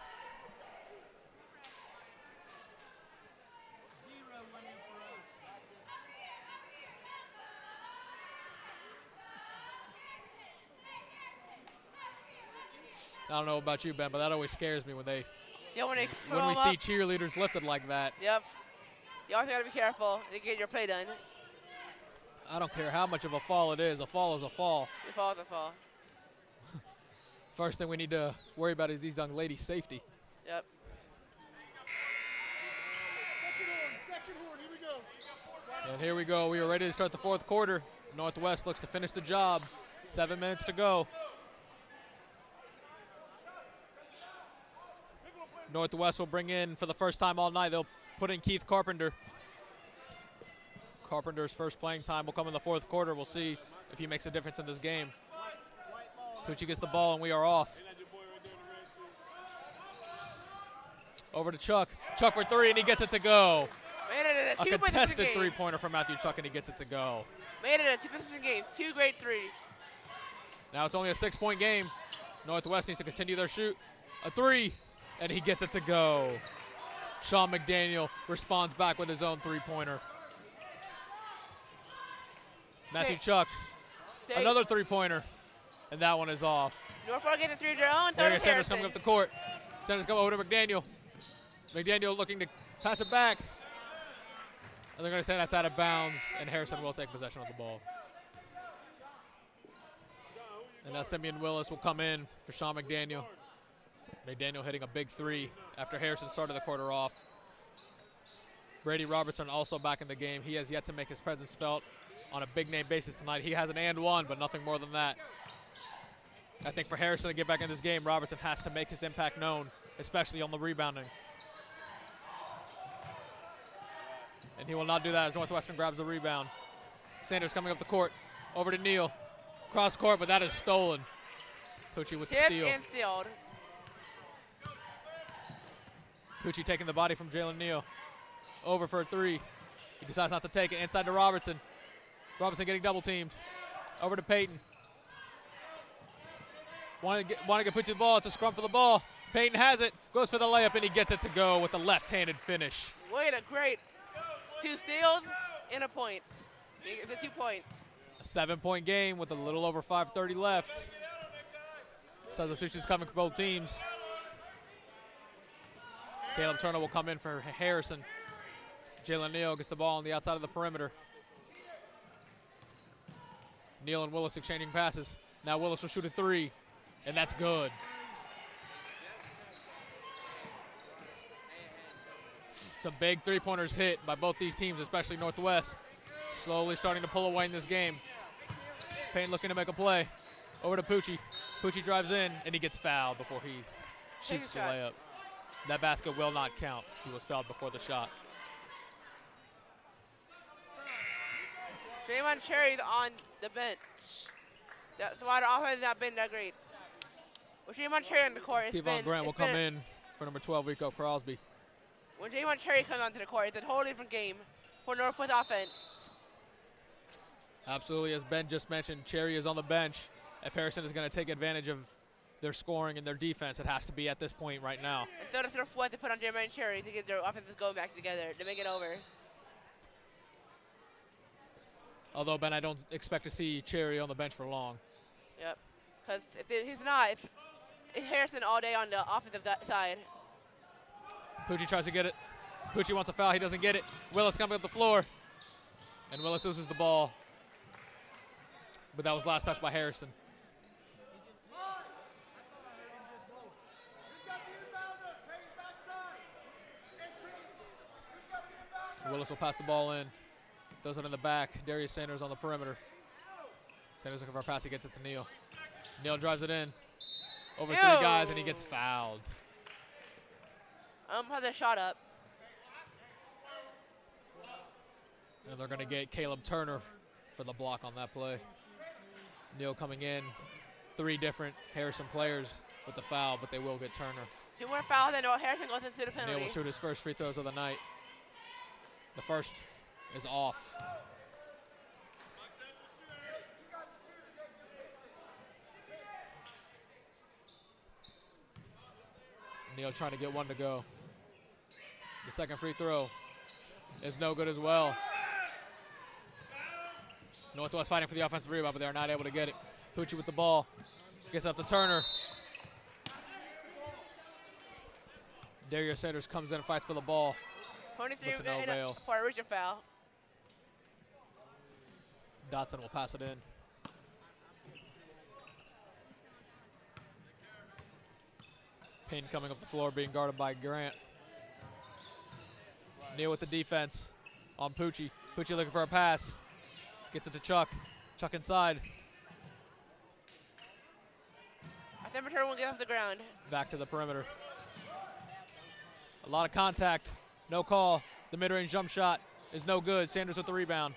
I don't know about you, Ben, but that always scares me when they when we up. see cheerleaders lifted like that. Yep. You also got to be careful to get your play done. I don't care how much of a fall it is. A fall is a fall. A fall is a fall. First thing we need to worry about is these young ladies' safety. Yep. And here we go. We are ready to start the fourth quarter. Northwest looks to finish the job. 7 minutes to go. Northwest will bring in, for the first time all night, they'll put in Keith Carpenter. Carpenter's first playing time will come in the fourth quarter. We'll see if he makes a difference in this game. Pucci gets the ball, and we are off. Over to Chuck. Chuck for three, and he gets it to go. Made it A contested three-pointer from Matthew Chuck, and he gets it to go. Made it a two-position game. 2 great threes. Now it's only a 6-point game. Northwest needs to continue their shoot. A three, and he gets it to go. Sean McDaniel responds back with his own three-pointer. Matthew Chuck, another three-pointer, and that one is off. Norfolk gets a 3 of their own. Darius Sanders coming up the court. Sanders come over to McDaniel. McDaniel looking to pass it back. And they're going to say that's out of bounds, and Harrison will take possession of the ball. And now Simeon Willis will come in for Sean McDaniel. McDaniel hitting a big three after Harrison started the quarter off. Brady Robertson also back in the game. He has yet to make his presence felt on a big name basis tonight. He has an and one, but nothing more than that. I think for Harrison to get back in this game, Robertson has to make his impact known, especially on the rebounding. And he will not do that as Northwestern grabs the rebound. Sanders coming up the court, over to Neal. Cross court, but that is stolen. Pucci with the steal. And stealed. Pucci taking the body from Jalen Neal. Over for a three. He decides not to take it. Inside to Robertson. Robertson getting double teamed. Over to Peyton. Want to get Pucci the ball. It's a scrum for the ball. Peyton has it. Goes for the layup, and he gets it to go with the left-handed finish. Wait, a great 2 steals and a point. It's a 2 points. A 7-point game with a little over 5:30 left. Substitutions coming for both teams. Caleb Turner will come in for Harrison. Jalen Neal gets the ball on the outside of the perimeter. Neal and Willis exchanging passes. Now Willis will shoot a three, and that's good. Some big three-pointers hit by both these teams, especially Northwest. Slowly starting to pull away in this game. Payne looking to make a play. Over to Pucci. Pucci drives in, and he gets fouled before he shoots the layup. That basket will not count. He was fouled before the shot. Draymond Cherry's on the bench. That's why the offense has not been that great. With Draymond Cherry on the court, Kevon Grant will come in for number 12, Rico Crosby. When Draymond Cherry comes onto the court, it's a totally different game for Northwest offense. Absolutely, as Ben just mentioned, Cherry is on the bench. If Harrison is going to take advantage of their scoring and their defense, it has to be at this point right now. And so does Northwest to put on Draymond Cherry to get their offensive go back together to make it over. Although, Ben, I don't expect to see Cherry on the bench for long. Yep, because if he's not, it's Harrison all day on the offensive side. Pucci tries to get it. Pucci wants a foul. He doesn't get it. Willis coming up the floor. And Willis loses the ball. But that was last touch by Harrison. Willis will pass the ball in. Throws it in the back. Darius Sanders on the perimeter. Sanders looking for a pass. He gets it to Neal. Neal drives it in. Over three guys, and he gets fouled. Has a shot up. And they're going to get Caleb Turner for the block on that play. Neal coming in. 3 different Harrison players with the foul, but they will get Turner. 2 more fouls and Harrison goes into the Neal penalty. will shoot his first free throws of the night. The first is off. Neal trying to get one to go. The second free throw is no good as well. Northwest fighting for the offensive rebound, but they're not able to get it. Pucci with the ball. Gets up to Turner. Darius Sanders comes in and fights for the ball. 23 But to no avail. for a Richard foul. Dotson will pass it in. Payne coming up the floor, being guarded by Grant. Neal with the defense on Pucci. Pucci looking for a pass. Gets it to Chuck. Chuck inside. I think Turner will get off the ground. Back to the perimeter. A lot of contact. No call. The mid-range jump shot is no good. Sanders with the rebound.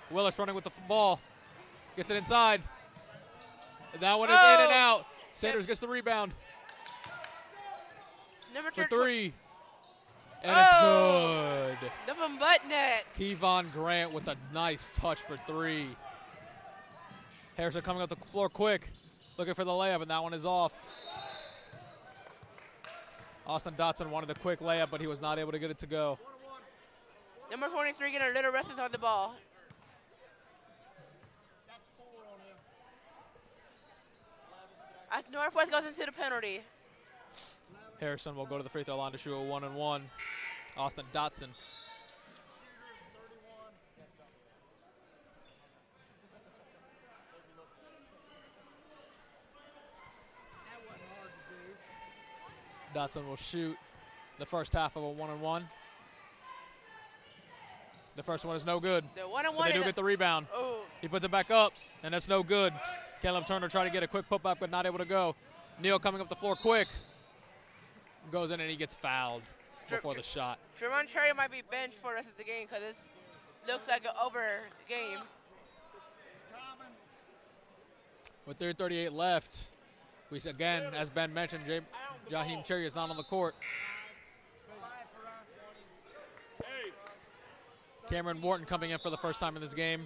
Willis running with the ball. Gets it inside. That one is in and out. Sanders gets the rebound Number for 2. 3. And it's good. Double butt net. Kevon Grant with a nice touch for 3. Harrison coming up the floor quick. Looking for the layup, and that one is off. Austin Dotson wanted a quick layup, but he was not able to get it to go. Number 23 getting a little restless on the ball. As Northwest goes into the penalty. Harrison will go to the free throw line to shoot a 1-and-1. Austin Dotson. Dotson will shoot the first half of a 1-and-1. The first one is no good. The 1-and-1. But they do get the rebound. Oh, He puts it back up, and that's no good. Caleb Turner trying to get a quick putback, but not able to go. Neal coming up the floor quick. Goes in, and he gets fouled before the shot. Tremont Cherry might be benched for the rest of the game because this looks like an over game. With 3:38 left, we again, as Ben mentioned, Jaheim Cherry is not on the court. Cameron Wharton coming in for the first time in this game.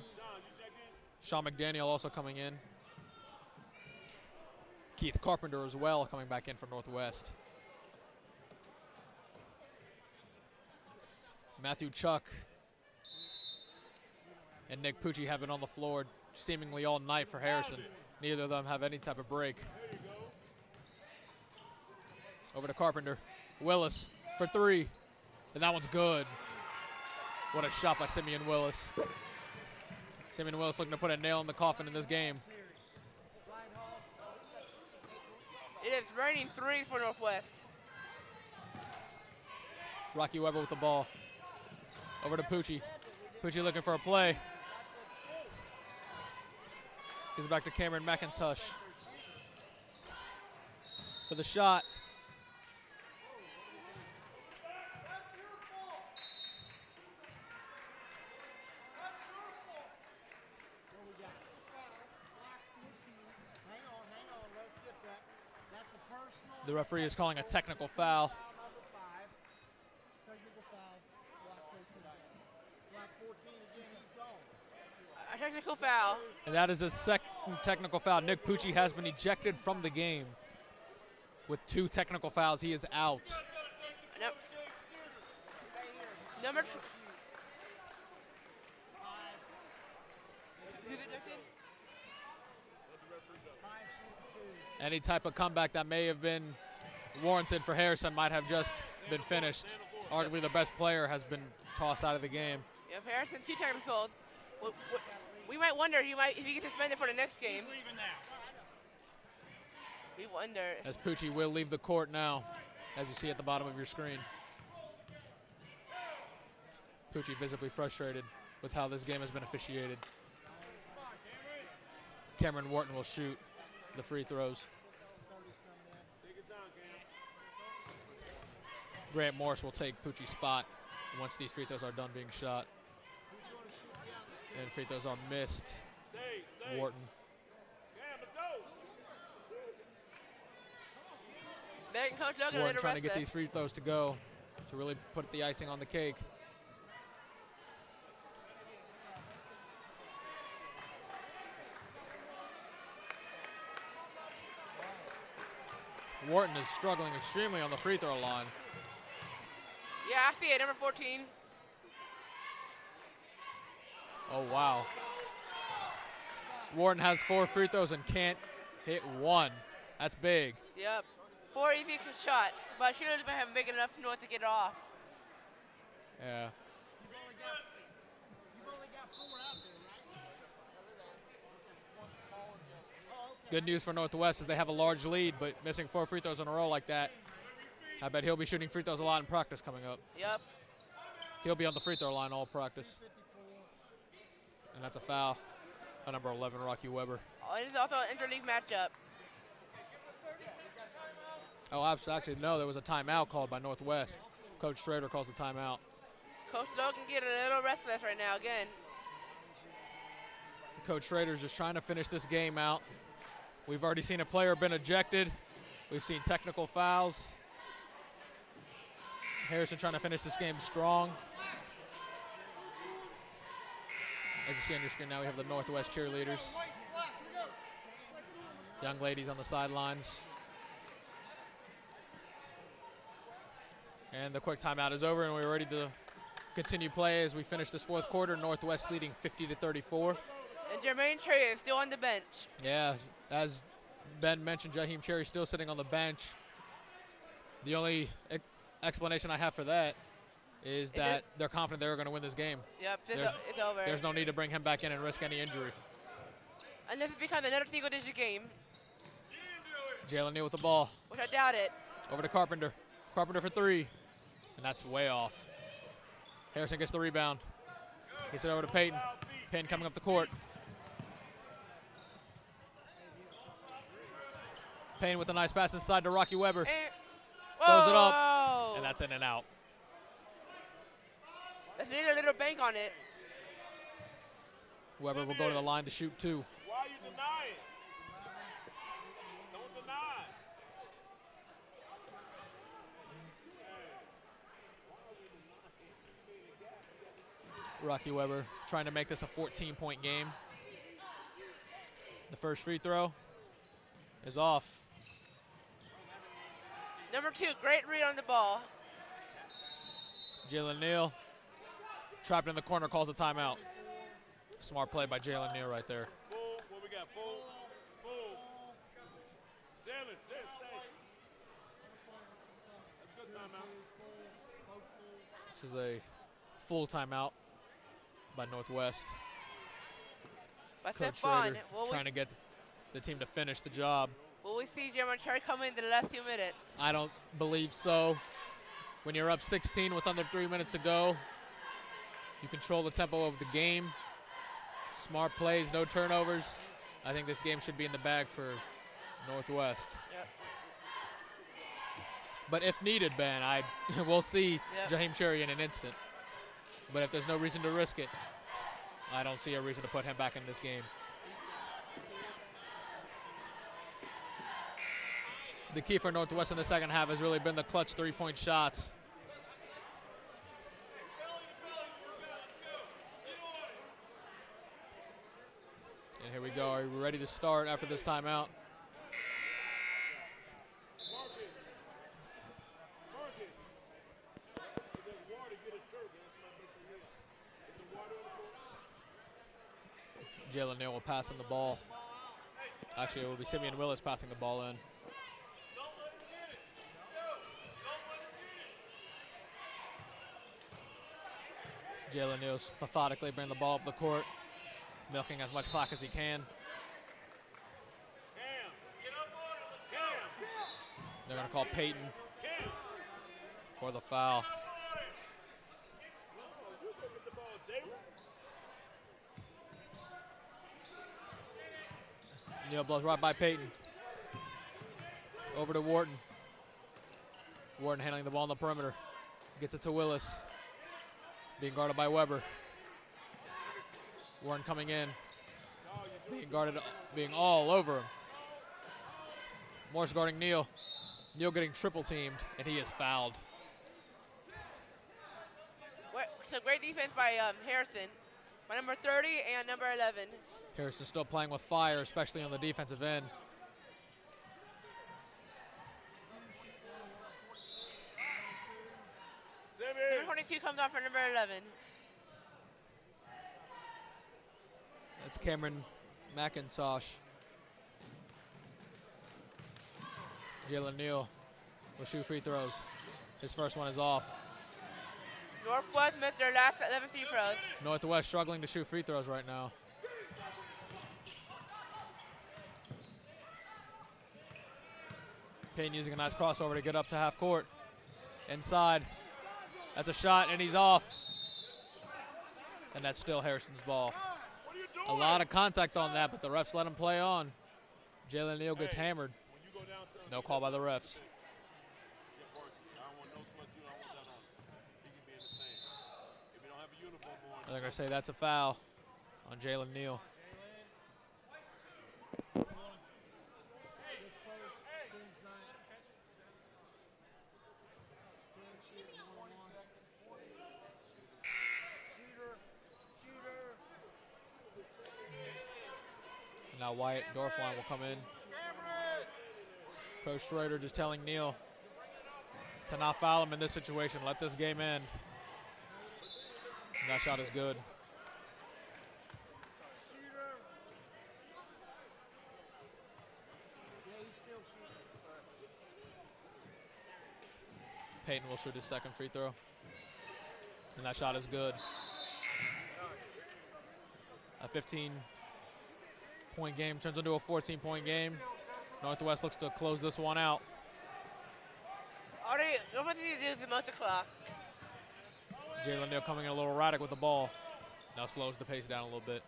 Sean McDaniel also coming in. Keith Carpenter as well coming back in for Northwest. Matthew Chuck and Nick Pucci have been on the floor seemingly all night for Harrison. Neither of them have any type of break. Over to Carpenter. Willis for 3. And that one's good. What a shot by Simeon Willis. Simeon Willis looking to put a nail in the coffin in this game. It is raining 3 for Northwest. Rocky Weber with the ball. Over to Pucci. Pucci looking for a play. Gives it back to Cameron McIntosh for the shot. The referee is calling a technical foul. A technical foul. And that is a second technical foul. Nick Pucci has been ejected from the game. With 2 technical fouls, he is out. Number 2. Who's ejected? Any type of comeback that may have been warranted for Harrison might have just been finished. Arguably the best player has been tossed out of the game. Yeah, Harrison 2 technicals. We might wonder if he gets suspended for the next game. We wonder. As Pucci will leave the court now, as you see at the bottom of your screen. Pucci visibly frustrated with how this game has been officiated. Cameron Wharton will shoot the free throws. Grant Morris will take Pucci's spot once these free throws are done being shot. And free throws are missed. Wharton. Begging Coach Logan a Wharton little trying to get restless. these free throws to go to really put the icing on the cake. Wharton is struggling extremely on the free throw line. Yeah, I see it. Number 14. Oh, wow. Wharton has 4 free throws and can't hit one. That's big. Yep. 4 easy shots, but she doesn't have big enough noise to get it off. Yeah. Good news for Northwest is they have a large lead, but missing 4 free throws in a row like that, I bet he'll be shooting free throws a lot in practice coming up. Yep. He'll be on the free throw line all practice. And that's a foul on number 11, Rocky Weber. Oh, it is also an interleague matchup. Oh, actually, no, there was a timeout called by Northwest. Coach Schrader calls the timeout. Coach Logan getting a little restless right now again. Coach Schrader's just trying to finish this game out. We've already seen a player been ejected. We've seen technical fouls. Harrison trying to finish this game strong. As you see on your screen now, we have the Northwest cheerleaders. Young ladies on the sidelines. And the quick timeout is over, and we're ready to continue play as we finish this 4th quarter. Northwest leading 50-34. And Jermaine Cherry is still on the bench. Yeah, as Ben mentioned, Jaheim Cherry still sitting on the bench. The only explanation I have for that is that they're confident they're going to win this game. Yep, it's over. There's no need to bring him back in and risk any injury. And this becomes another single-digit game, Jalen Neal with the ball. which I doubt it. Over to Carpenter. Carpenter for 3. And that's way off. Harrison gets the rebound. Gets it over to Payton. Payton coming up the court. Payton with a nice pass inside to Rocky Weber. Throws it up. And that's in and out. Let's need a little bank on it. Weber will go to the line to shoot 2. Why are you denying? Don't deny. Rocky Weber trying to make this a 14-point game. The first free throw is off. Number 2, great read on the ball. Jalen Neal, trapped in the corner, calls a timeout. Smart play by Jalen Neal right there. Full. What we got? Full. Jalen, stay. That's a good timeout. This is a full timeout by Northwest. By Coach Stephon, Schrader trying to get the team to finish the job. will we see Jermaine Cherry come in the last few minutes? I don't believe so. When you're up 16 with under 3 minutes to go, you control the tempo of the game. Smart plays, no turnovers. I think this game should be in the bag for Northwest. Yep. But if needed, Ben, we'll see Yep. Jaheim Cherry in an instant. But if there's no reason to risk it, I don't see a reason to put him back in this game. The key for Northwest in the second half has really been the clutch three-point shots. And here we go. Are we ready to start after this timeout? Jalen Neal will pass in the ball. Actually, it will be Simeon Willis passing the ball in. Jalen Neal's methodically bringing the ball up the court, milking as much clock as he can. They're going to call Payton for the foul. Neal blows right by Payton. Over to Wharton. Wharton handling the ball on the perimeter. Gets it to Willis. Being guarded by Weber. Wharton coming in. Being guarded, being all over him. Morse guarding Neal. Neal getting triple teamed, and he is fouled. So great defense by Harrison, by number 30 and number 11. Harrison still playing with fire, especially on the defensive end. Number 22 comes off for number 11. That's Cameron McIntosh. Jalen Neal will shoot free throws. His first one is off. Northwest missed their last 11 free throws. Northwest struggling to shoot free throws right now. Payne using a nice crossover to get up to half court. Inside. That's a shot, and he's off. And that's still Harrison's ball. A lot of contact on that, but the refs let him play on. Jalen Neal gets hammered. No call by the refs. They're going to say that's a foul on Jalen Neal. Now Wyatt Dorfline will come in. Coach Schrader just telling Neal to not foul him in this situation. Let this game end. And that shot is good. Payton will shoot his second free throw. And that shot is good. A 15-point game turns into a 14-point game. Northwest looks to close this one out. All they need to do is the most the clock. Jalen Neal coming in a little erratic with the ball. Now slows the pace down a little bit.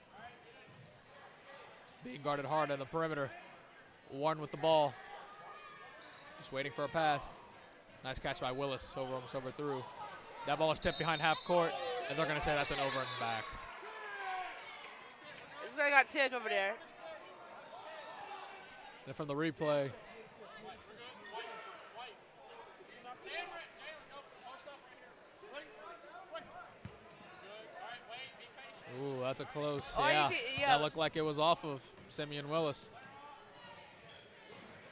Being guarded hard on the perimeter. Warren with the ball. Just waiting for a pass. Nice catch by Willis, almost overthrew. That ball is tipped behind half court, and they're going to say that's an over and back. Looks like I got tipped over there. And from the replay, ooh, that's a close. Oh, yeah, yeah, that looked like it was off of Simeon Willis.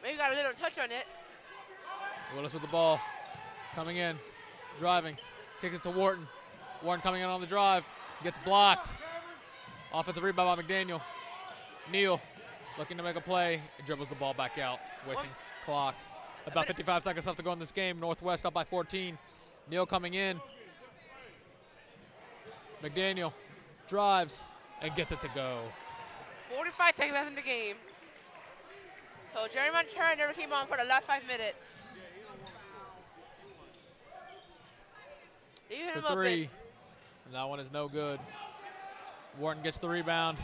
Maybe got a little touch on it. Willis with the ball, coming in, driving, kicks it to Wharton. Wharton coming in on the drive, gets blocked. Offensive rebound by McDaniel. Neal looking to make a play, and dribbles the ball back out, wasting clock. About 55 seconds left to go in this game. Northwest up by 14. Neal coming in. McDaniel drives and gets it to go. 45 seconds left in the game. So Jerry Montero never came on for the last 5 minutes. Leaving him For three, open. and that one is no good. Wharton gets the rebound,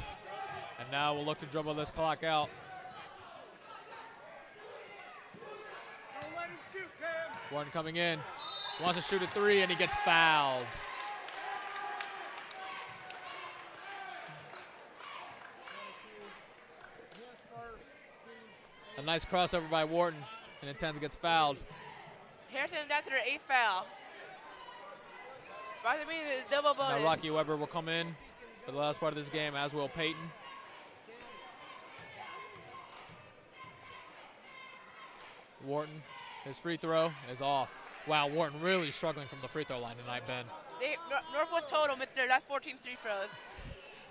and now we'll look to dribble this clock out. Wharton coming in, wants to shoot a three, and he gets fouled. A nice crossover by Wharton, and Intense gets fouled. Harrison down to their 8th foul. By the means is double bonus. Now Rocky Weber will come in for the last part of this game, as will Payton. Wharton, his free throw is off. Wow, Wharton really struggling from the free throw line tonight, Ben. Northwest total missed their last 14 free throws.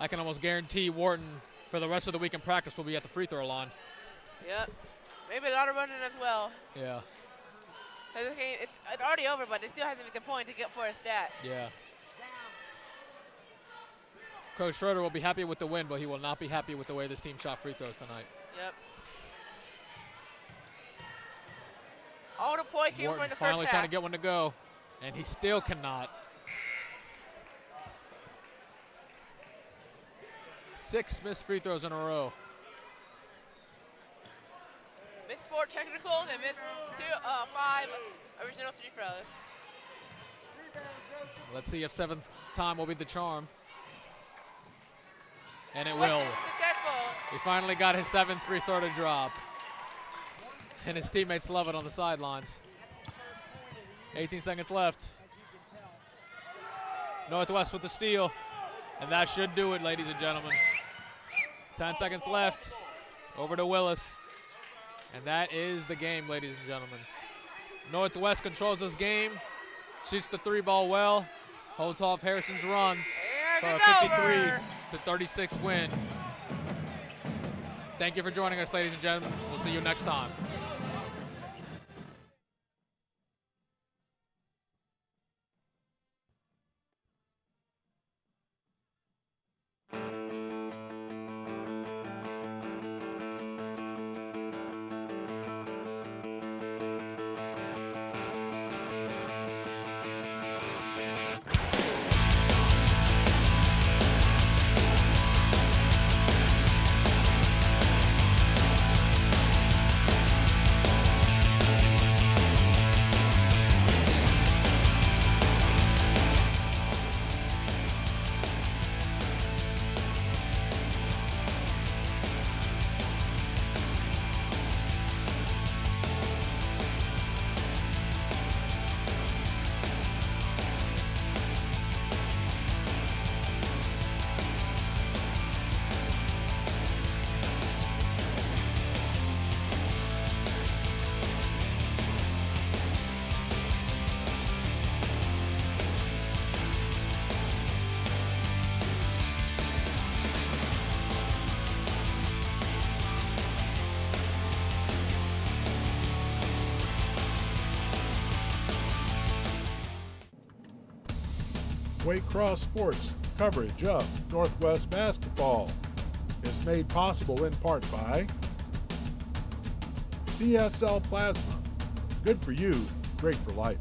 I can almost guarantee Wharton for the rest of the week in practice will be at the free throw line. Yep. Maybe a lot of running as well. Yeah. This game, it's already over, but they still have to make the point to get for a stat. Yeah. Coach Schroeder will be happy with the win, but he will not be happy with the way this team shot free throws tonight. Yep. All the points came from the first finally half. trying to get one to go, and he still cannot. 6 missed free throws in a row. Missed 4 technicals and missed 5 original free throws. Let's see if 7th time will be the charm. And it will. Successful. He finally got his 7th free throw to drop. and his teammates love it on the sidelines. 18 seconds left. Northwest with the steal, and that should do it, ladies and gentlemen. 10 seconds left. Over to Willis, and that is the game, ladies and gentlemen. Northwest controls this game, shoots the 3-ball well, holds off Harrison's runs for a 53-36 win. Thank you for joining us, ladies and gentlemen. We'll see you next time. Waycross Sports coverage of Northwest basketball is made possible in part by CSL Plasma. Good for you, great for life.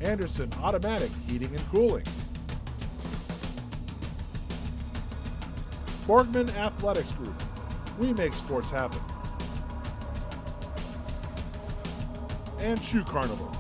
Anderson Automatic Heating and Cooling. Borgman Athletics Group. We make sports happen. And Shoe Carnival.